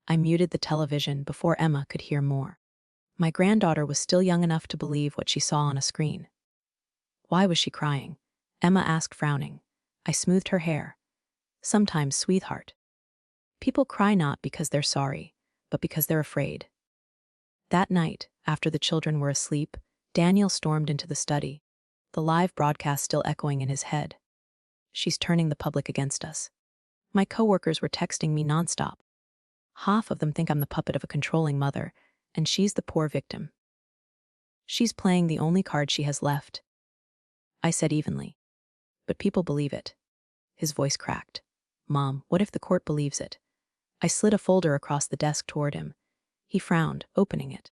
I muted the television before Emma could hear more. My granddaughter was still young enough to believe what she saw on a screen. "Why was she crying?" Emma asked, frowning. I smoothed her hair. "Sometimes, sweetheart. People cry not because they're sorry, but because they're afraid." That night, after the children were asleep, Daniel stormed into the study, the live broadcast still echoing in his head. "She's turning the public against us. My coworkers were texting me nonstop. Half of them think I'm the puppet of a controlling mother, and she's the poor victim. She's playing the only card she has left." I said evenly. "But people believe it." His voice cracked. "Mom, what if the court believes it?" I slid a folder across the desk toward him. He frowned, opening it.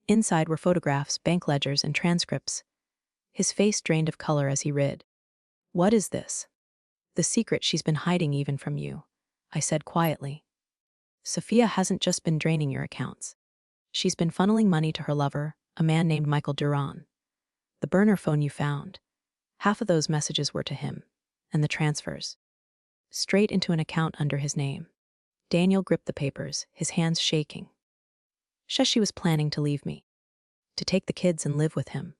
Inside were photographs, bank ledgers, and transcripts. His face drained of color as he read. "What is this?" "The secret she's been hiding even from you," I said quietly. "Sophia hasn't just been draining your accounts. She's been funneling money to her lover, a man named Michael Duran. The burner phone you found, half of those messages were to him, and the transfers, straight into an account under his name." Daniel gripped the papers, his hands shaking. "She was planning to leave me, to take the kids and live with him."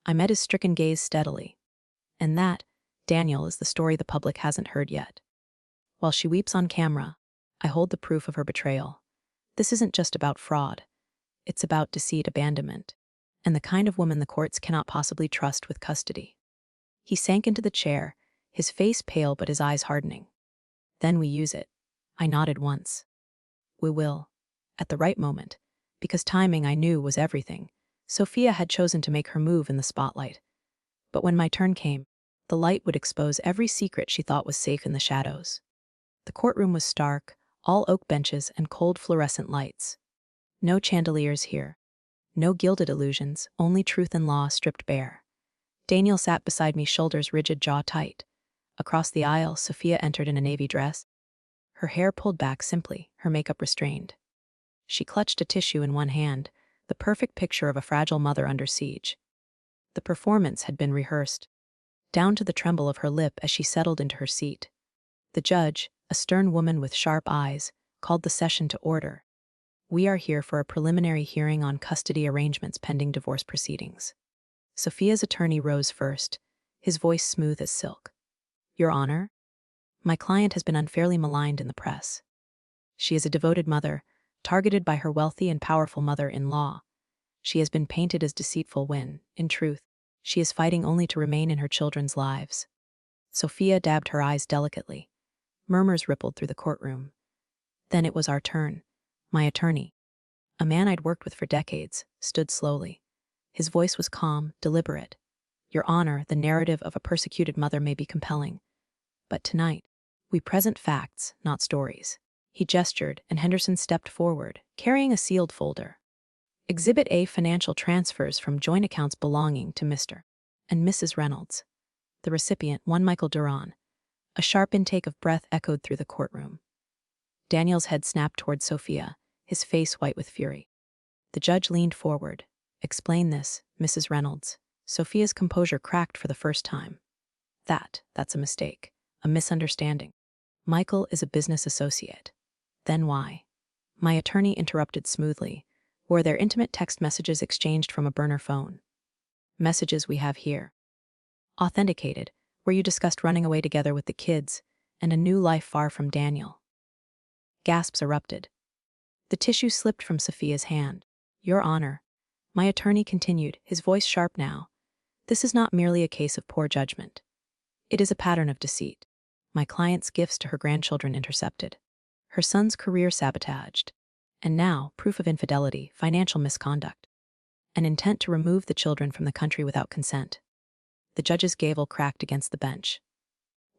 I met his stricken gaze steadily. "And that, Daniel, is the story the public hasn't heard yet. While she weeps on camera, I hold the proof of her betrayal. This isn't just about fraud. It's about deceit, abandonment, and the kind of woman the courts cannot possibly trust with custody." He sank into the chair, his face pale but his eyes hardening. "Then we use it." I nodded once. "We will. At the right moment. Because timing, I knew, was everything. Sophia had chosen to make her move in the spotlight. But when my turn came, the light would expose every secret she thought was safe in the shadows." The courtroom was stark, all oak benches and cold fluorescent lights. No chandeliers here. No gilded illusions, only truth and law stripped bare. Daniel sat beside me, shoulders rigid, jaw tight. Across the aisle, Sophia entered in a navy dress, her hair pulled back simply, her makeup restrained. She clutched a tissue in one hand, the perfect picture of a fragile mother under siege. The performance had been rehearsed, down to the tremble of her lip as she settled into her seat. The judge, a stern woman with sharp eyes, called the session to order. "We are here for a preliminary hearing on custody arrangements pending divorce proceedings." Sophia's attorney rose first, his voice smooth as silk. "Your Honor, my client has been unfairly maligned in the press. She is a devoted mother, targeted by her wealthy and powerful mother-in-law. She has been painted as deceitful when, in truth, she is fighting only to remain in her children's lives." Sophia dabbed her eyes delicately. Murmurs rippled through the courtroom. Then it was our turn. My attorney, a man I'd worked with for decades, stood slowly. His voice was calm, deliberate. "Your Honor, the narrative of a persecuted mother may be compelling. But tonight, we present facts, not stories." He gestured, and Henderson stepped forward, carrying a sealed folder. "Exhibit A, financial transfers from joint accounts belonging to Mr. and Mrs. Reynolds. The recipient, one Michael Duran." A sharp intake of breath echoed through the courtroom. Daniel's head snapped toward Sophia, his face white with fury. The judge leaned forward. "Explain this, Mrs. Reynolds." Sophia's composure cracked for the first time. That's a mistake, a misunderstanding. Michael is a business associate." "Then why?" My attorney interrupted smoothly. "Were there intimate text messages exchanged from a burner phone? Messages we have here." Authenticated, where you discussed running away together with the kids and a new life far from Daniel. Gasps erupted. The tissue slipped from Sophia's hand. Your Honor. My attorney continued, his voice sharp now. This is not merely a case of poor judgment. It is a pattern of deceit. My client's gifts to her grandchildren intercepted. Her son's career sabotaged. And now, proof of infidelity, financial misconduct. An intent to remove the children from the country without consent. The judge's gavel cracked against the bench.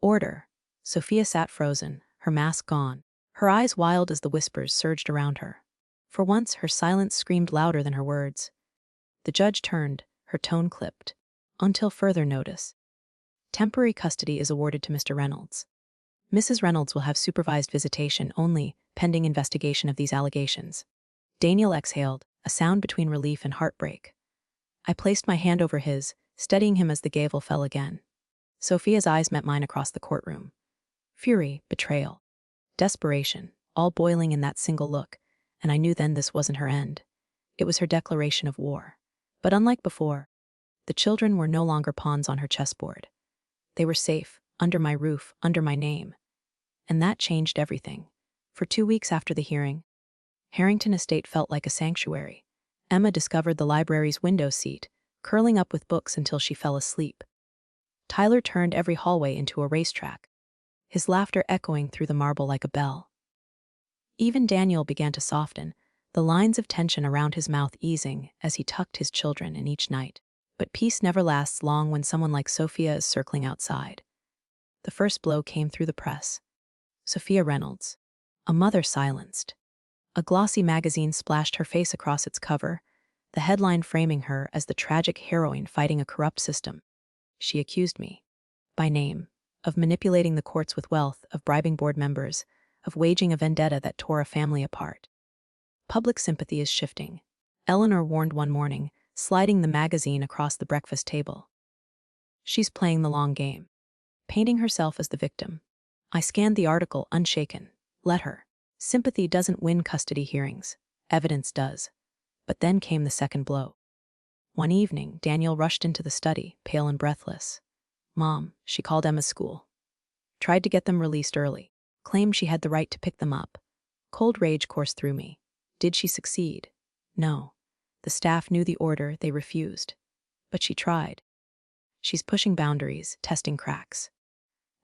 Order. Sophia sat frozen, her mask gone, her eyes wild as the whispers surged around her. For once, her silence screamed louder than her words. The judge turned, her tone clipped. Until further notice. Temporary custody is awarded to Mr. Reynolds. Mrs. Reynolds will have supervised visitation only, pending investigation of these allegations. Daniel exhaled, a sound between relief and heartbreak. I placed my hand over his, steadying him as the gavel fell again. Sophia's eyes met mine across the courtroom. Fury, betrayal, desperation, all boiling in that single look, and I knew then this wasn't her end. It was her declaration of war. But unlike before, the children were no longer pawns on her chessboard. They were safe, under my roof, under my name. And that changed everything. For 2 weeks after the hearing, Harrington Estate felt like a sanctuary. Emma discovered the library's window seat, curling up with books until she fell asleep. Tyler turned every hallway into a racetrack, his laughter echoing through the marble like a bell. Even Daniel began to soften, the lines of tension around his mouth easing as he tucked his children in each night. But peace never lasts long when someone like Sophia is circling outside. The first blow came through the press. Sophia Reynolds, a mother silenced. A glossy magazine splashed her face across its cover, the headline framing her as the tragic heroine fighting a corrupt system. She accused me, by name, of manipulating the courts with wealth, of bribing board members, of waging a vendetta that tore a family apart. Public sympathy is shifting. Eleanor warned one morning, sliding the magazine across the breakfast table. She's playing the long game, painting herself as the victim. I scanned the article unshaken. Let her. Sympathy doesn't win custody hearings. Evidence does. But then came the second blow. One evening, Daniel rushed into the study, pale and breathless. Mom, she called Emma's school. Tried to get them released early. Claimed she had the right to pick them up. Cold rage coursed through me. Did she succeed? No. The staff knew the order, they refused. But she tried. She's pushing boundaries, testing cracks.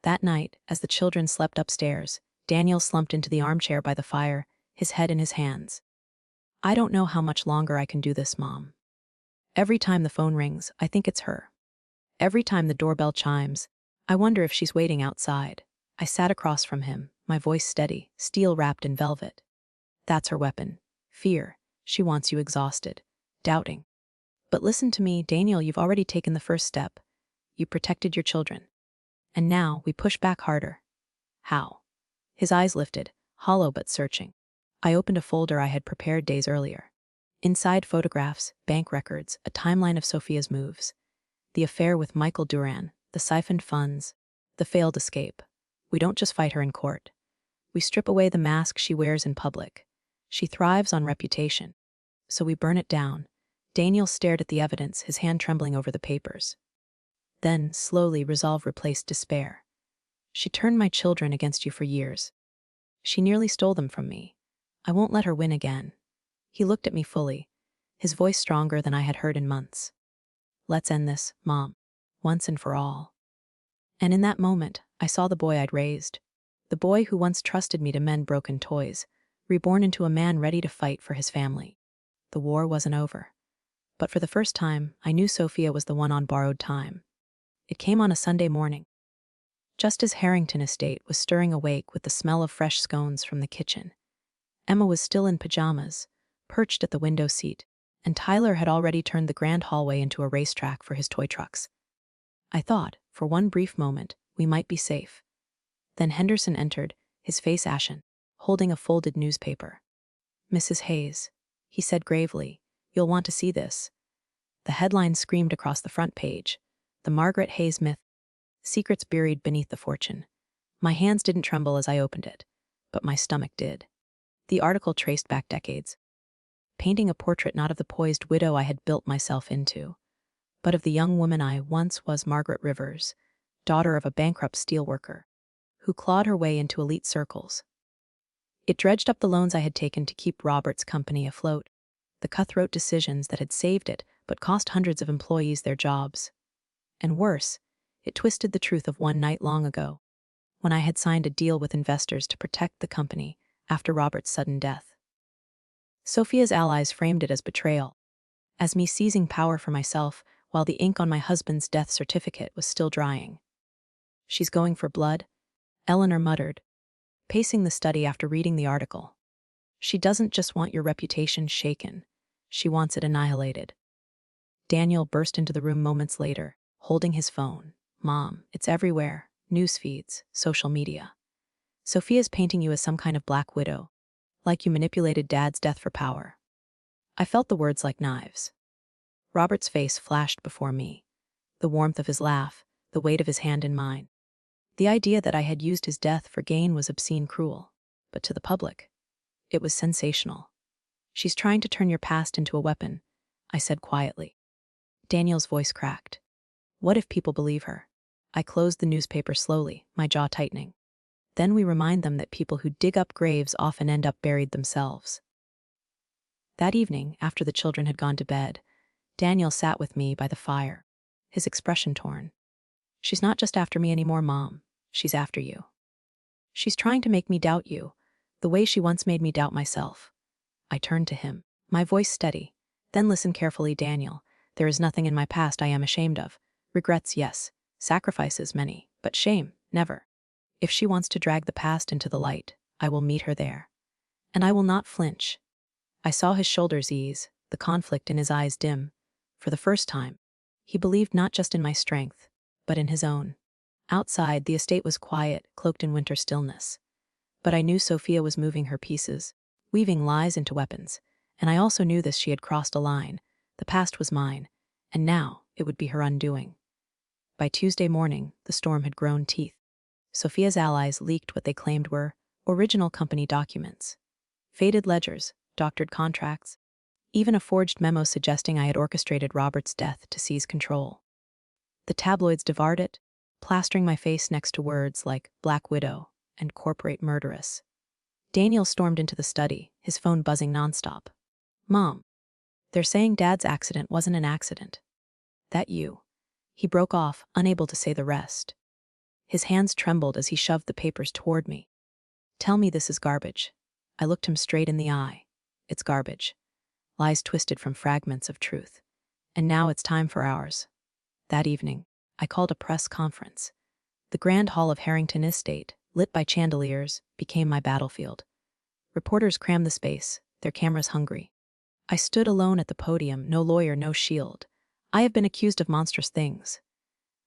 That night, as the children slept upstairs, Daniel slumped into the armchair by the fire, his head in his hands. I don't know how much longer I can do this, Mom. Every time the phone rings, I think it's her. Every time the doorbell chimes, I wonder if she's waiting outside. I sat across from him, my voice steady, steel wrapped in velvet. That's her weapon. Fear. She wants you exhausted. Doubting. But listen to me, Daniel, you've already taken the first step. You protected your children. And now we push back harder. How? His eyes lifted, hollow but searching. I opened a folder I had prepared days earlier. Inside photographs, bank records, a timeline of Sophia's moves. The affair with Michael Duran, the siphoned funds, the failed escape. We don't just fight her in court. We strip away the mask she wears in public. She thrives on reputation. So we burn it down. Daniel stared at the evidence, his hand trembling over the papers. Then, slowly, resolve replaced despair. She turned my children against you for years. She nearly stole them from me. I won't let her win again. He looked at me fully, his voice stronger than I had heard in months. Let's end this, Mom, once and for all. And in that moment, I saw the boy I'd raised. The boy who once trusted me to mend broken toys, reborn into a man ready to fight for his family. The war wasn't over. But for the first time, I knew Sophia was the one on borrowed time. It came on a Sunday morning. Just as Harrington Estate was stirring awake with the smell of fresh scones from the kitchen. Emma was still in pajamas, perched at the window seat, and Tyler had already turned the grand hallway into a racetrack for his toy trucks. I thought, for one brief moment, we might be safe. Then Henderson entered, his face ashen, holding a folded newspaper. Mrs. Hayes, he said gravely, you'll want to see this. The headline screamed across the front page. The Margaret Hayes myth. Secrets buried beneath the fortune. My hands didn't tremble as I opened it, but my stomach did. The article traced back decades, painting a portrait not of the poised widow I had built myself into, but of the young woman I once was, Margaret Rivers, daughter of a bankrupt steelworker, who clawed her way into elite circles. It dredged up the loans I had taken to keep Robert's company afloat, the cutthroat decisions that had saved it but cost hundreds of employees their jobs. And worse, it twisted the truth of one night long ago, when I had signed a deal with investors to protect the company after Robert's sudden death. Sophia's allies framed it as betrayal, as me seizing power for myself while the ink on my husband's death certificate was still drying. "She's going for blood," Eleanor muttered, pacing the study after reading the article. "She doesn't just want your reputation shaken, she wants it annihilated." Daniel burst into the room moments later, holding his phone. "Mom, it's everywhere. News feeds, social media. Sophia's painting you as some kind of black widow, like you manipulated Dad's death for power." I felt the words like knives. Robert's face flashed before me, the warmth of his laugh, the weight of his hand in mine. The idea that I had used his death for gain was obscene cruel, but to the public, it was sensational. "She's trying to turn your past into a weapon," I said quietly. Daniel's voice cracked. "What if people believe her?" I closed the newspaper slowly, my jaw tightening. "Then we remind them that people who dig up graves often end up buried themselves." That evening, after the children had gone to bed, Daniel sat with me by the fire, his expression torn. "She's not just after me anymore, Mom. She's after you. She's trying to make me doubt you, the way she once made me doubt myself." I turned to him, my voice steady. "Then listen carefully, Daniel. There is nothing in my past I am ashamed of. Regrets, yes. Sacrifices, many. But shame, never. If she wants to drag the past into the light, I will meet her there. And I will not flinch." I saw his shoulders ease, the conflict in his eyes dim. For the first time, he believed not just in my strength, but in his own. Outside, the estate was quiet, cloaked in winter stillness. But I knew Sophia was moving her pieces, weaving lies into weapons, and I also knew this: she had crossed a line. The past was mine, and now it would be her undoing. By Tuesday morning, the storm had grown teeth. Sophia's allies leaked what they claimed were original company documents, faded ledgers, doctored contracts, even a forged memo suggesting I had orchestrated Robert's death to seize control. The tabloids devoured it, plastering my face next to words like Black Widow and corporate murderess. Daniel stormed into the study, his phone buzzing nonstop. "Mom, they're saying Dad's accident wasn't an accident. That you..." He broke off, unable to say the rest. His hands trembled as he shoved the papers toward me. "Tell me this is garbage." I looked him straight in the eye. "It's garbage. Lies twisted from fragments of truth. And now it's time for ours." That evening, I called a press conference. The grand hall of Harrington Estate, lit by chandeliers, became my battlefield. Reporters crammed the space, their cameras hungry. I stood alone at the podium, no lawyer, no shield. "I have been accused of monstrous things."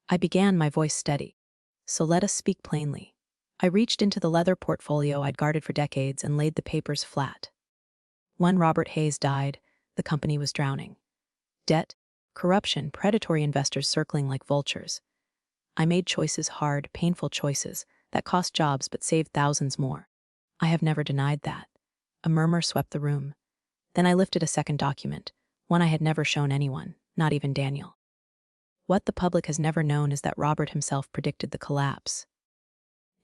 I began, my voice steady. "So let us speak plainly." I reached into the leather portfolio I'd guarded for decades and laid the papers flat. When Robert Hayes died, the company was drowning. Debt, corruption, predatory investors circling like vultures. I made choices, hard, painful choices, that cost jobs but saved thousands more. I have never denied that. A murmur swept the room. Then I lifted a second document, one I had never shown anyone, not even Daniel. What the public has never known is that Robert himself predicted the collapse.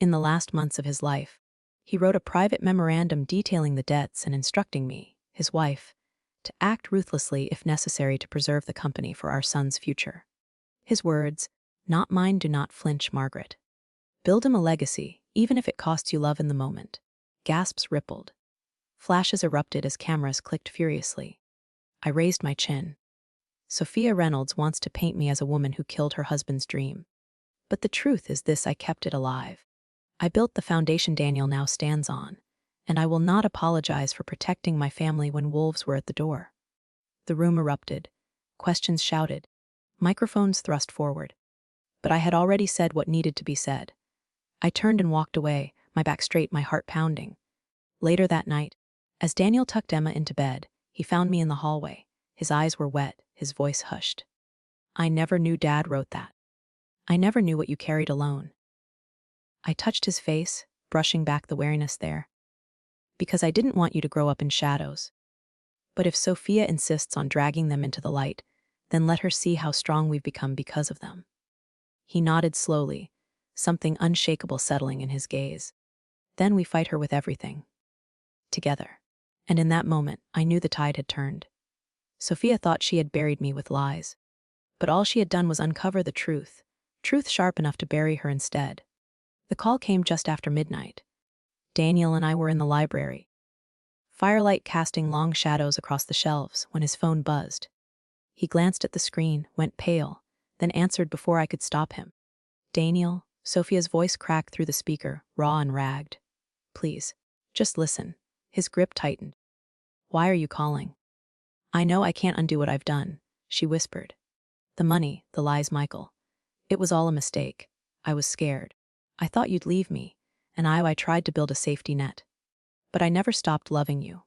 In the last months of his life, he wrote a private memorandum detailing the debts and instructing me, his wife, to act ruthlessly if necessary to preserve the company for our son's future. His words, "Not mine, do not flinch, Margaret. Build him a legacy, even if it costs you love in the moment." Gasps rippled. Flashes erupted as cameras clicked furiously. I raised my chin. Sophia Reynolds wants to paint me as a woman who killed her husband's dream. But the truth is this: I kept it alive. I built the foundation Daniel now stands on, and I will not apologize for protecting my family when wolves were at the door. The room erupted. Questions shouted. Microphones thrust forward. But I had already said what needed to be said. I turned and walked away, my back straight, my heart pounding. Later that night, as Daniel tucked Emma into bed, he found me in the hallway. His eyes were wet, his voice hushed. "I never knew Dad wrote that. I never knew what you carried alone." I touched his face, brushing back the weariness there. "Because I didn't want you to grow up in shadows. But if Sophia insists on dragging them into the light, then let her see how strong we've become because of them. He nodded slowly, something unshakable settling in his gaze. Then we fight her with everything. Together. And in that moment, I knew the tide had turned. Sophia thought she had buried me with lies. But all she had done was uncover the truth, truth sharp enough to bury her instead. The call came just after midnight. Daniel and I were in the library, firelight casting long shadows across the shelves when his phone buzzed. He glanced at the screen, went pale, then answered before I could stop him. Daniel, Sophia's voice cracked through the speaker, raw and ragged. Please, just listen. His grip tightened. Why are you calling? I know I can't undo what I've done, she whispered. The money, the lies, Michael. It was all a mistake. I was scared. I thought you'd leave me, and I tried to build a safety net. But I never stopped loving you.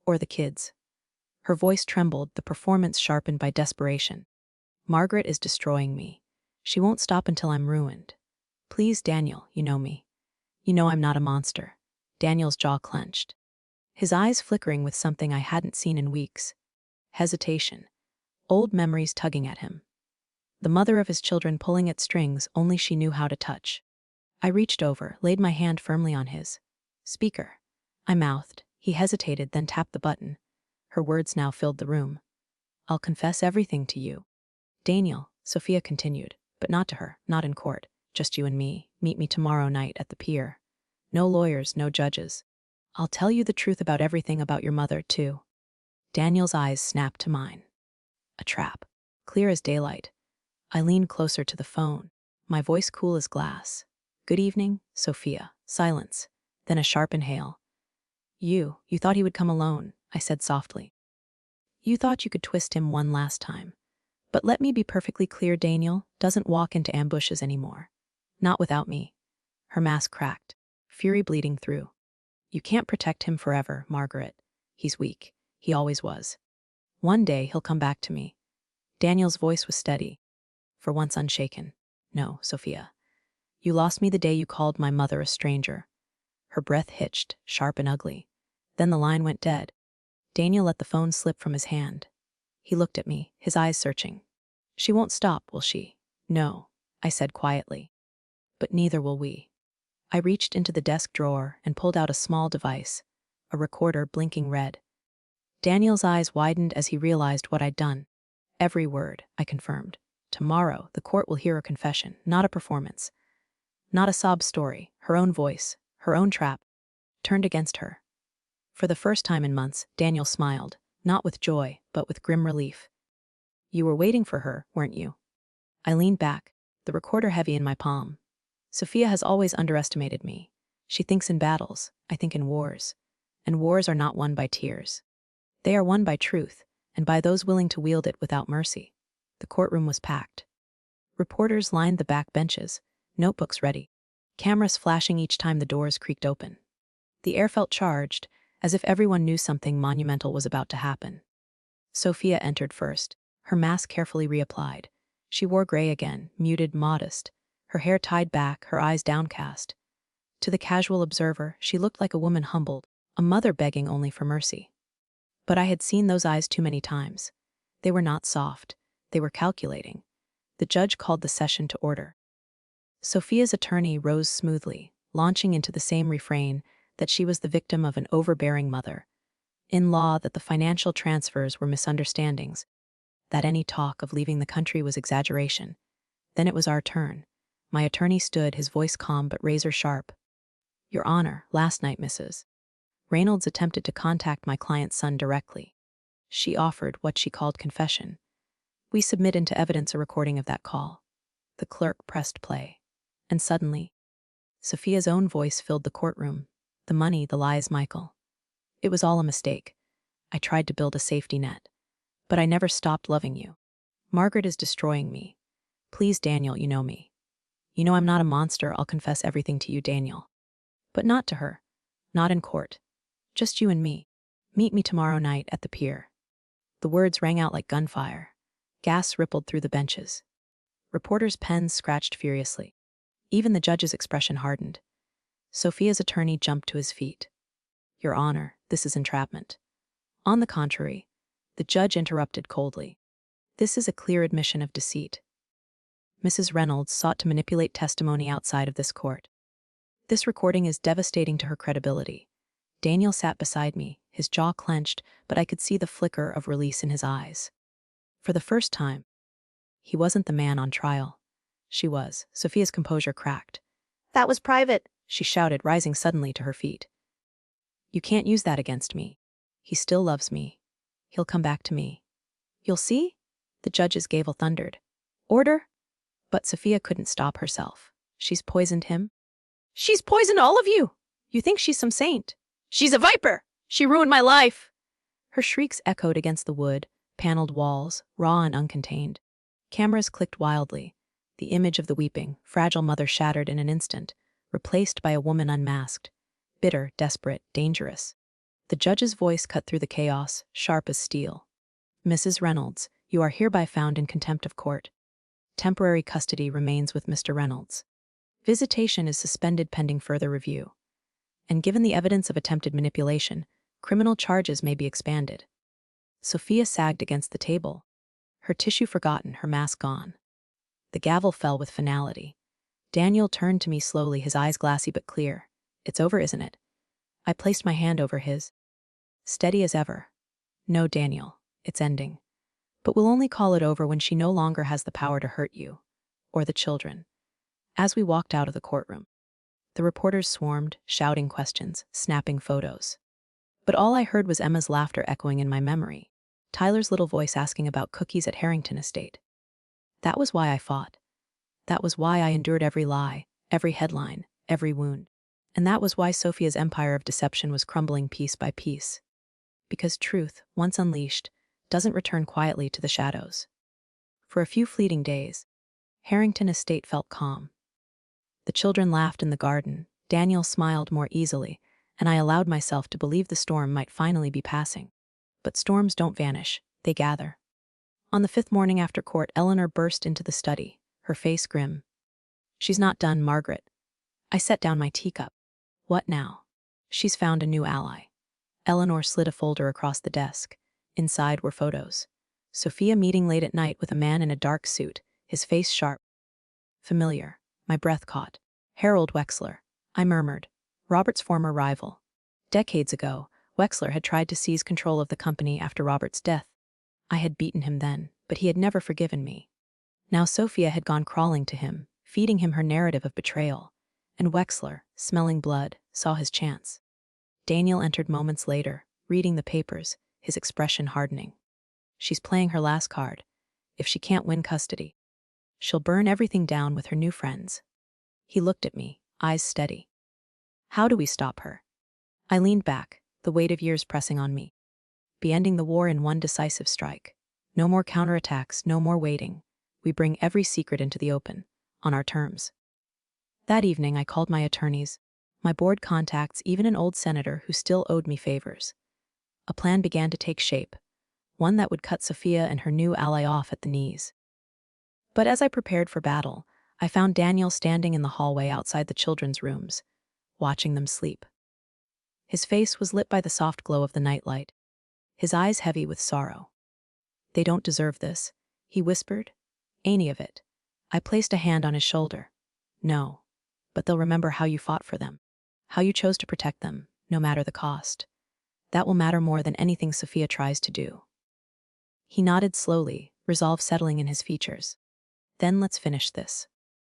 Or the kids. Her voice trembled, the performance sharpened by desperation. Margaret is destroying me. She won't stop until I'm ruined. Please, Daniel, you know me. You know I'm not a monster. Daniel's jaw clenched, his eyes flickering with something I hadn't seen in weeks. Hesitation. Old memories tugging at him. The mother of his children pulling at strings only she knew how to touch. I reached over, laid my hand firmly on his. Speaker. I mouthed. He hesitated, then tapped the button. Her words now filled the room. I'll confess everything to you. Daniel, Sophia continued, but not to her, not in court. Just you and me. Meet me tomorrow night at the pier. No lawyers, no judges. I'll tell you the truth about everything, about your mother, too. Daniel's eyes snapped to mine. A trap. Clear as daylight. I leaned closer to the phone, my voice cool as glass. Good evening, Sophia. Silence. Then a sharp inhale. You thought he would come alone, I said softly. You thought you could twist him one last time. But let me be perfectly clear, Daniel doesn't walk into ambushes anymore. Not without me. Her mask cracked, fury bleeding through. You can't protect him forever, Margaret. He's weak. He always was. One day he'll come back to me. Daniel's voice was steady, for once unshaken. No, Sophia. You lost me the day you called my mother a stranger. Her breath hitched, sharp and ugly. Then the line went dead. Daniel let the phone slip from his hand. He looked at me, his eyes searching. She won't stop, will she? No, I said quietly. But neither will we. I reached into the desk drawer and pulled out a small device, a recorder blinking red. Daniel's eyes widened as he realized what I'd done. Every word, I confirmed. Tomorrow, the court will hear a confession, not a performance. Not a sob story, her own voice, her own trap, turned against her. For the first time in months, Daniel smiled, not with joy, but with grim relief. You were waiting for her, weren't you? I leaned back, the recorder heavy in my palm. Sophia has always underestimated me. She thinks in battles, I think in wars. And wars are not won by tears. They are won by truth, and by those willing to wield it without mercy. The courtroom was packed. Reporters lined the back benches, notebooks ready, cameras flashing each time the doors creaked open. The air felt charged, as if everyone knew something monumental was about to happen. Sophia entered first, her mask carefully reapplied. She wore gray again, muted, modest, her hair tied back, her eyes downcast. To the casual observer, she looked like a woman humbled, a mother begging only for mercy. But I had seen those eyes too many times. They were not soft, they were calculating. The judge called the session to order. Sophia's attorney rose smoothly, launching into the same refrain that she was the victim of an overbearing mother. In law, that the financial transfers were misunderstandings, that any talk of leaving the country was exaggeration. Then it was our turn. My attorney stood, his voice calm but razor sharp. Your Honor, last night, Mrs. Reynolds attempted to contact my client's son directly. She offered what she called confession. We submit into evidence a recording of that call. The clerk pressed play. And suddenly, Sophia's own voice filled the courtroom. The money, the lies, Michael. It was all a mistake. I tried to build a safety net. But I never stopped loving you. Margaret is destroying me. Please, Daniel, you know me. You know I'm not a monster. I'll confess everything to you, Daniel. But not to her. Not in court. Just you and me. Meet me tomorrow night at the pier. The words rang out like gunfire. Gas rippled through the benches. Reporters' pens scratched furiously. Even the judge's expression hardened. Sophia's attorney jumped to his feet. Your Honor, this is entrapment. On the contrary, the judge interrupted coldly. This is a clear admission of deceit. Mrs. Reynolds sought to manipulate testimony outside of this court. This recording is devastating to her credibility. Daniel sat beside me, his jaw clenched, but I could see the flicker of release in his eyes. For the first time, he wasn't the man on trial. She was. Sophia's composure cracked. "That was private," she shouted, rising suddenly to her feet. "You can't use that against me. He still loves me. He'll come back to me. You'll see?" The judge's gavel thundered. "Order?" But Sophia couldn't stop herself. "She's poisoned him." "She's poisoned all of you! You think she's some saint? She's a viper! She ruined my life!" Her shrieks echoed against the wood, paneled walls, raw and uncontained. Cameras clicked wildly. The image of the weeping, fragile mother shattered in an instant, replaced by a woman unmasked, bitter, desperate, dangerous. The judge's voice cut through the chaos, sharp as steel. "Mrs. Reynolds, you are hereby found in contempt of court. Temporary custody remains with Mr. Reynolds. Visitation is suspended pending further review. And given the evidence of attempted manipulation, criminal charges may be expanded." Sophia sagged against the table, her tissue forgotten, her mask gone. The gavel fell with finality. Daniel turned to me slowly, his eyes glassy but clear. "It's over, isn't it?" I placed my hand over his. Steady as ever. "No, Daniel, it's ending. But we'll only call it over when she no longer has the power to hurt you. Or the children." As we walked out of the courtroom, the reporters swarmed, shouting questions, snapping photos. But all I heard was Emma's laughter echoing in my memory, Tyler's little voice asking about cookies at Harrington Estate. That was why I fought. That was why I endured every lie, every headline, every wound. And that was why Sophia's empire of deception was crumbling piece by piece. Because truth, once unleashed, doesn't return quietly to the shadows. For a few fleeting days, Harrington Estate felt calm. The children laughed in the garden, Daniel smiled more easily, and I allowed myself to believe the storm might finally be passing. But storms don't vanish, they gather. On the 5th morning after court, Eleanor burst into the study, her face grim. "She's not done, Margaret." I set down my teacup. "What now?" "She's found a new ally." Eleanor slid a folder across the desk. Inside were photos. Sophia meeting late at night with a man in a dark suit, his face sharp. Familiar. My breath caught. Harold Wexler. I murmured. Robert's former rival. Decades ago, Wexler had tried to seize control of the company after Robert's death. I had beaten him then, but he had never forgiven me. Now Sophia had gone crawling to him, feeding him her narrative of betrayal. And Wexler, smelling blood, saw his chance. Daniel entered moments later, reading the papers, his expression hardening. "She's playing her last card. If she can't win custody, she'll burn everything down with her new friends." He looked at me, eyes steady. "How do we stop her?" I leaned back, the weight of years pressing on me. "Be ending the war in one decisive strike. No more counterattacks, no more waiting. We bring every secret into the open, on our terms." That evening I called my attorneys, my board contacts, even an old senator who still owed me favors. A plan began to take shape, one that would cut Sophia and her new ally off at the knees. But as I prepared for battle, I found Daniel standing in the hallway outside the children's rooms, watching them sleep. His face was lit by the soft glow of the nightlight, his eyes heavy with sorrow. "They don't deserve this," he whispered. "Any of it." I placed a hand on his shoulder. "No, but they'll remember how you fought for them, how you chose to protect them, no matter the cost. That will matter more than anything Sophia tries to do." He nodded slowly, resolve settling in his features. "Then let's finish this.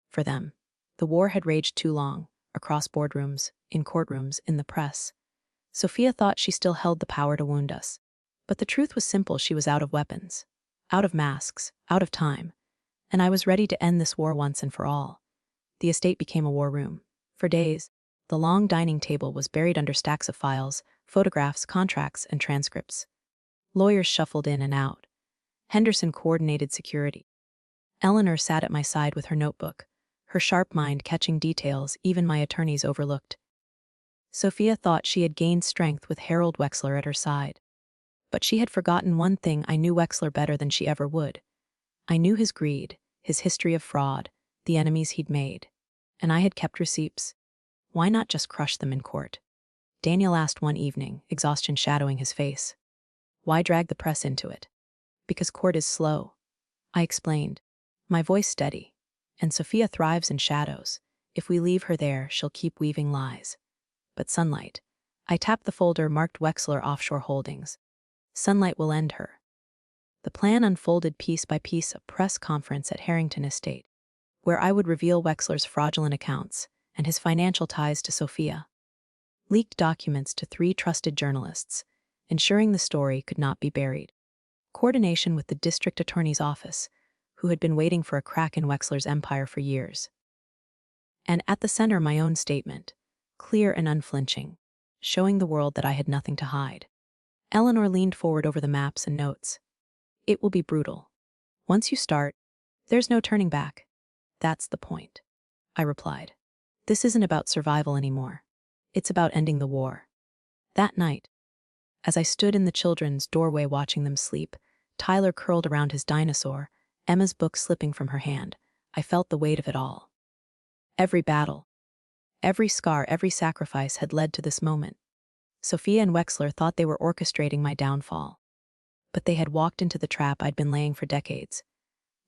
For them. The war had raged too long, across boardrooms, in courtrooms, in the press. Sophia thought she still held the power to wound us. But the truth was simple: she was out of weapons, out of masks, out of time. And I was ready to end this war once and for all. The estate became a war room. For days, the long dining table was buried under stacks of files, photographs, contracts, and transcripts. Lawyers shuffled in and out. Henderson coordinated security. Eleanor sat at my side with her notebook, her sharp mind catching details even my attorneys overlooked. Sophia thought she had gained strength with Harold Wexler at her side. But she had forgotten one thing: I knew Wexler better than she ever would. I knew his greed, his history of fraud, the enemies he'd made. And I had kept receipts. Why not just crush them in court? Daniel asked one evening, exhaustion shadowing his face. "Why drag the press into it?" "Because court is slow. I explained, my voice steady. And Sophia thrives in shadows. If we leave her there, she'll keep weaving lies. But sunlight. I tapped the folder marked Wexler Offshore Holdings. Sunlight will end her. The plan unfolded piece by piece, a press conference at Harrington Estate, where I would reveal Wexler's fraudulent accounts and his financial ties to Sophia. Leaked documents to 3 trusted journalists, ensuring the story could not be buried. Coordination with the district attorney's office, who had been waiting for a crack in Wexler's empire for years. And at the center, my own statement, clear and unflinching, showing the world that I had nothing to hide. Eleanor leaned forward over the maps and notes. It will be brutal. Once you start, there's no turning back. That's the point, I replied. This isn't about survival anymore. It's about ending the war. That night, as I stood in the children's doorway watching them sleep, Tyler curled around his dinosaur, Emma's book slipping from her hand, I felt the weight of it all. Every battle, every scar, every sacrifice had led to this moment. Sophia and Wexler thought they were orchestrating my downfall. But they had walked into the trap I'd been laying for decades.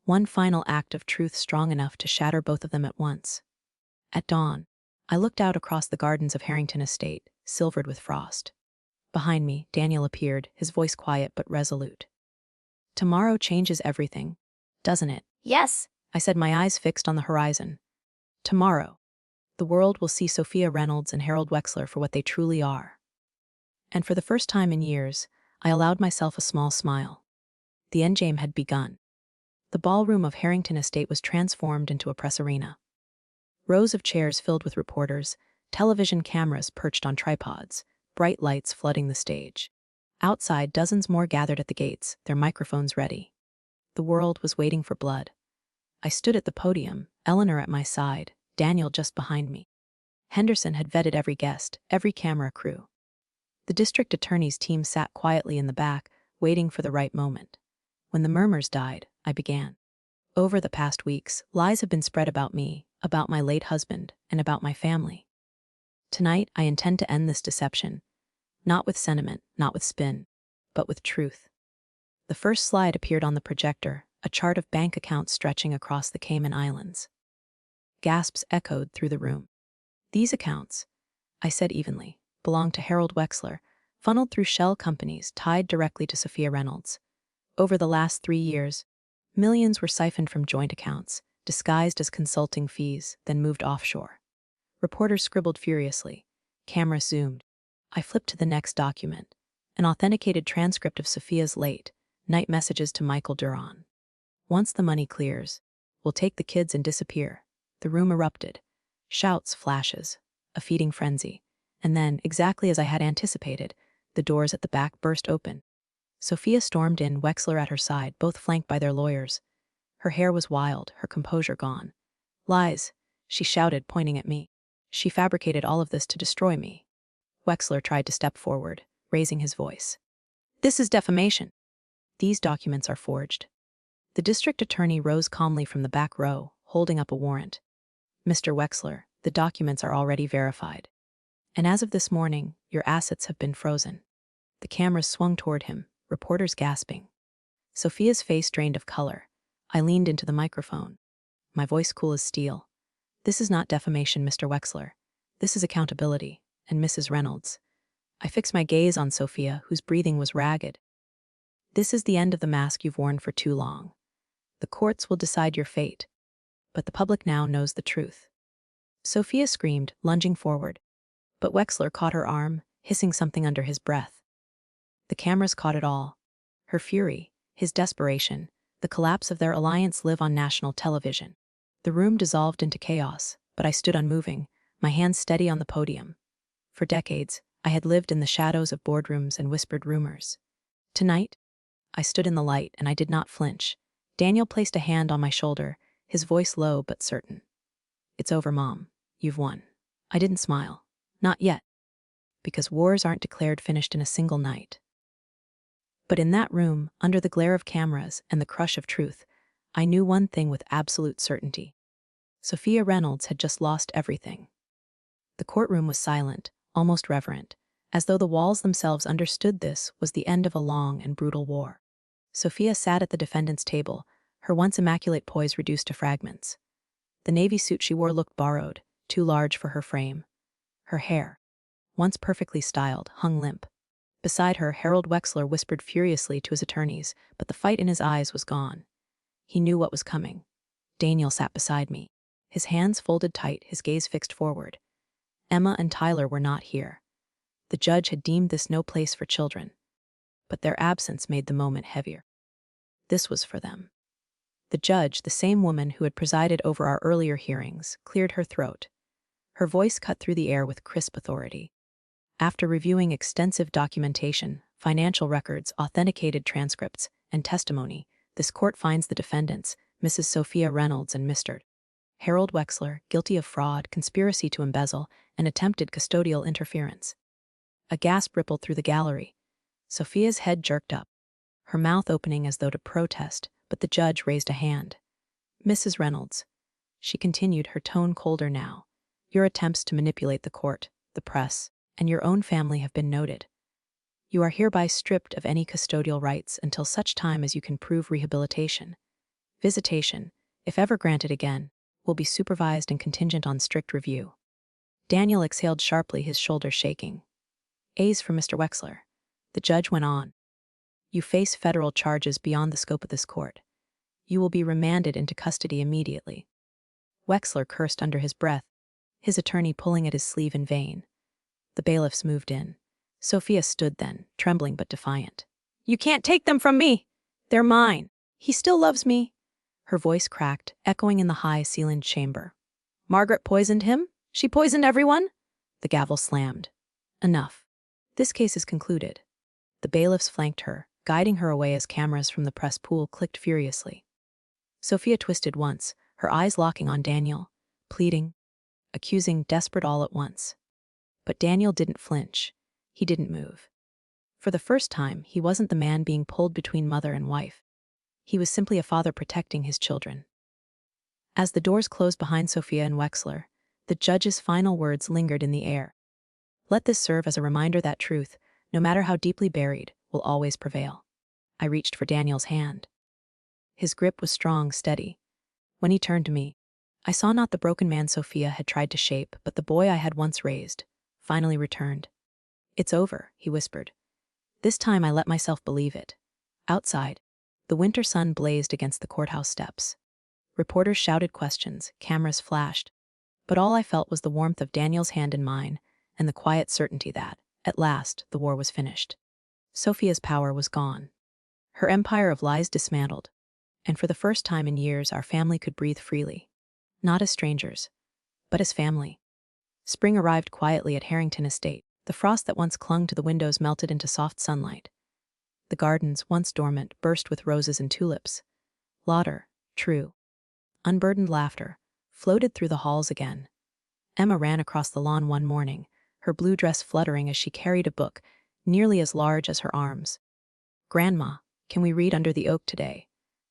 One final act of truth strong enough to shatter both of them at once. At dawn, I looked out across the gardens of Harrington Estate, silvered with frost. Behind me, Daniel appeared, his voice quiet but resolute. Tomorrow changes everything, doesn't it? Yes, I said, my eyes fixed on the horizon. Tomorrow, the world will see Sophia Reynolds and Harold Wexler for what they truly are. And for the first time in years, I allowed myself a small smile. The endgame had begun. The ballroom of Harrington Estate was transformed into a press arena. Rows of chairs filled with reporters, television cameras perched on tripods, bright lights flooding the stage. Outside, dozens more gathered at the gates, their microphones ready. The world was waiting for blood. I stood at the podium, Eleanor at my side, Daniel just behind me. Henderson had vetted every guest, every camera crew. The district attorney's team sat quietly in the back, waiting for the right moment. When the murmurs died, I began. Over the past weeks, lies have been spread about me, about my late husband, and about my family. Tonight, I intend to end this deception. Not with sentiment, not with spin, but with truth. The first slide appeared on the projector, a chart of bank accounts stretching across the Cayman Islands. Gasps echoed through the room. These accounts, I said evenly, belonged to Harold Wexler, funneled through shell companies tied directly to Sophia Reynolds. Over the last 3 years, millions were siphoned from joint accounts, disguised as consulting fees, then moved offshore. Reporters scribbled furiously. Cameras zoomed. I flipped to the next document, an authenticated transcript of Sophia's late night messages to Michael Duran. Once the money clears, we'll take the kids and disappear. The room erupted. Shouts, flashes, a feeding frenzy. And then, exactly as I had anticipated, the doors at the back burst open. Sophia stormed in, Wexler at her side, both flanked by their lawyers. Her hair was wild, her composure gone. Lies, she shouted, pointing at me. She fabricated all of this to destroy me. Wexler tried to step forward, raising his voice. This is defamation. These documents are forged. The district attorney rose calmly from the back row, holding up a warrant. Mr. Wexler, the documents are already verified. And as of this morning, your assets have been frozen. The cameras swung toward him, reporters gasping. Sophia's face drained of color. I leaned into the microphone. My voice cool as steel. This is not defamation, Mr. Wexler. This is accountability, and Mrs. Reynolds. I fixed my gaze on Sophia, whose breathing was ragged. This is the end of the mask you've worn for too long. The courts will decide your fate, but the public now knows the truth. Sophia screamed, lunging forward, but Wexler caught her arm, hissing something under his breath. The cameras caught it all. Her fury, his desperation, the collapse of their alliance live on national television. The room dissolved into chaos, but I stood unmoving, my hands steady on the podium. For decades, I had lived in the shadows of boardrooms and whispered rumors. Tonight, I stood in the light and I did not flinch. Daniel placed a hand on my shoulder, his voice low but certain. It's over, Mom. You've won. I didn't smile. Not yet. Because wars aren't declared finished in a single night. But in that room, under the glare of cameras and the crush of truth, I knew one thing with absolute certainty. Sophia Reynolds had just lost everything. The courtroom was silent, almost reverent, as though the walls themselves understood this was the end of a long and brutal war. Sophia sat at the defendant's table, her once immaculate poise reduced to fragments. The navy suit she wore looked borrowed, too large for her frame. Her hair, once perfectly styled, hung limp. Beside her, Harold Wexler whispered furiously to his attorneys, but the fight in his eyes was gone. He knew what was coming. Daniel sat beside me, his hands folded tight, his gaze fixed forward. Emma and Tyler were not here. The judge had deemed this no place for children, but their absence made the moment heavier. This was for them. The judge, the same woman who had presided over our earlier hearings, cleared her throat. Her voice cut through the air with crisp authority. After reviewing extensive documentation, financial records, authenticated transcripts, and testimony, this court finds the defendants, Mrs. Sophia Reynolds and Mr. Harold Wexler, guilty of fraud, conspiracy to embezzle, and attempted custodial interference. A gasp rippled through the gallery. Sophia's head jerked up, her mouth opening as though to protest, but the judge raised a hand. Mrs. Reynolds, she continued, her tone colder now, your attempts to manipulate the court, the press, and your own family have been noted. You are hereby stripped of any custodial rights until such time as you can prove rehabilitation. Visitation, if ever granted again, will be supervised and contingent on strict review. Daniel exhaled sharply, his shoulders shaking. A's for Mr. Wexler. The judge went on. You face federal charges beyond the scope of this court. You will be remanded into custody immediately. Wexler cursed under his breath, his attorney pulling at his sleeve in vain. The bailiffs moved in. Sophia stood then, trembling but defiant. You can't take them from me! They're mine! He still loves me! Her voice cracked, echoing in the high, ceilinged chamber. Margaret poisoned him? She poisoned everyone? The gavel slammed. Enough. This case is concluded. The bailiffs flanked her, guiding her away as cameras from the press pool clicked furiously. Sophia twisted once, her eyes locking on Daniel, pleading, accusing, desperate all at once. But Daniel didn't flinch. He didn't move. For the first time, he wasn't the man being pulled between mother and wife. He was simply a father protecting his children. As the doors closed behind Sophia and Wexler, the judge's final words lingered in the air. Let this serve as a reminder that truth, no matter how deeply buried, will always prevail. I reached for Daniel's hand. His grip was strong, steady. When he turned to me, I saw not the broken man Sophia had tried to shape, but the boy I had once raised, finally returned. It's over, he whispered. This time I let myself believe it. Outside, the winter sun blazed against the courthouse steps. Reporters shouted questions, cameras flashed, but all I felt was the warmth of Daniel's hand in mine and the quiet certainty that, at last, the war was finished. Sophia's power was gone. Her empire of lies dismantled, and for the first time in years our family could breathe freely. Not as strangers, but as family. Spring arrived quietly at Harrington Estate. The frost that once clung to the windows melted into soft sunlight. The gardens, once dormant, burst with roses and tulips. Laughter, true, unburdened laughter, floated through the halls again. Emma ran across the lawn one morning, her blue dress fluttering as she carried a book nearly as large as her arms. Grandma, can we read under the oak today?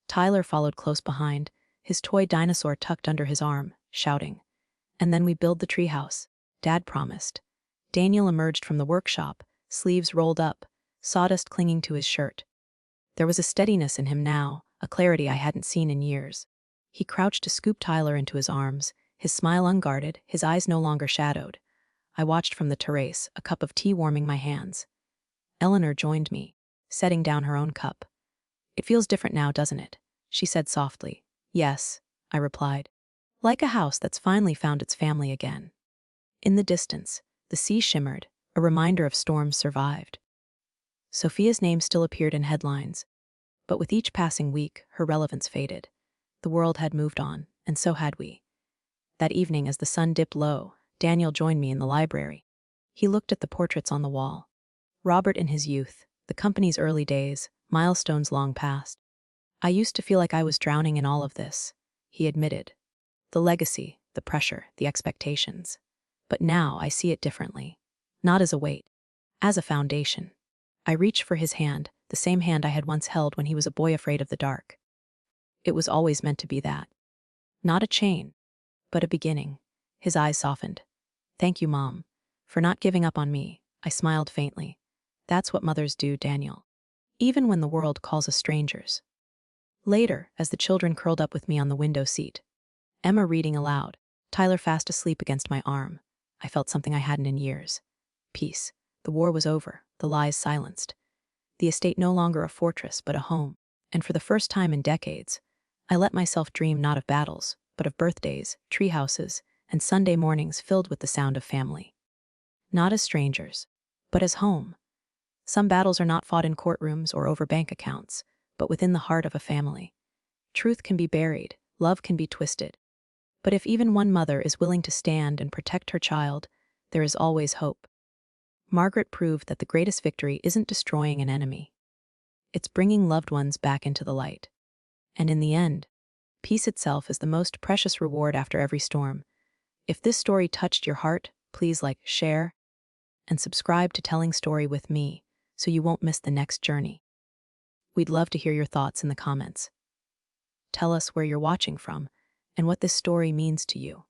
Tyler followed close behind, his toy dinosaur tucked under his arm, shouting. And then we build the treehouse, Dad promised. Daniel emerged from the workshop, sleeves rolled up, sawdust clinging to his shirt. There was a steadiness in him now, a clarity I hadn't seen in years. He crouched to scoop Tyler into his arms, his smile unguarded, his eyes no longer shadowed. I watched from the terrace, a cup of tea warming my hands. Eleanor joined me, setting down her own cup. It feels different now, doesn't it? She said softly. Yes, I replied. Like a house that's finally found its family again. In the distance, the sea shimmered, a reminder of storms survived. Sophia's name still appeared in headlines, but with each passing week, her relevance faded. The world had moved on, and so had we. That evening, as the sun dipped low, Daniel joined me in the library. He looked at the portraits on the wall. Robert in his youth, the company's early days, milestones long past. I used to feel like I was drowning in all of this, he admitted. The legacy, the pressure, the expectations. But now I see it differently. Not as a weight, as a foundation. I reached for his hand, the same hand I had once held when he was a boy afraid of the dark. It was always meant to be that. Not a chain, but a beginning. His eyes softened. Thank you, Mom, for not giving up on me. I smiled faintly. That's what mothers do, Daniel. Even when the world calls us strangers. Later, as the children curled up with me on the window seat, Emma reading aloud, Tyler fast asleep against my arm, I felt something I hadn't in years. Peace. The war was over, the lies silenced. The estate no longer a fortress, but a home. And for the first time in decades, I let myself dream not of battles, but of birthdays, treehouses, and Sunday mornings filled with the sound of family. Not as strangers, but as home. Some battles are not fought in courtrooms or over bank accounts, but within the heart of a family. Truth can be buried, love can be twisted. But if even one mother is willing to stand and protect her child, there is always hope. Margaret proved that the greatest victory isn't destroying an enemy. It's bringing loved ones back into the light. And in the end, peace itself is the most precious reward after every storm. If this story touched your heart, please like, share, and subscribe to Telling Story with me so you won't miss the next journey. We'd love to hear your thoughts in the comments. Tell us where you're watching from and what this story means to you.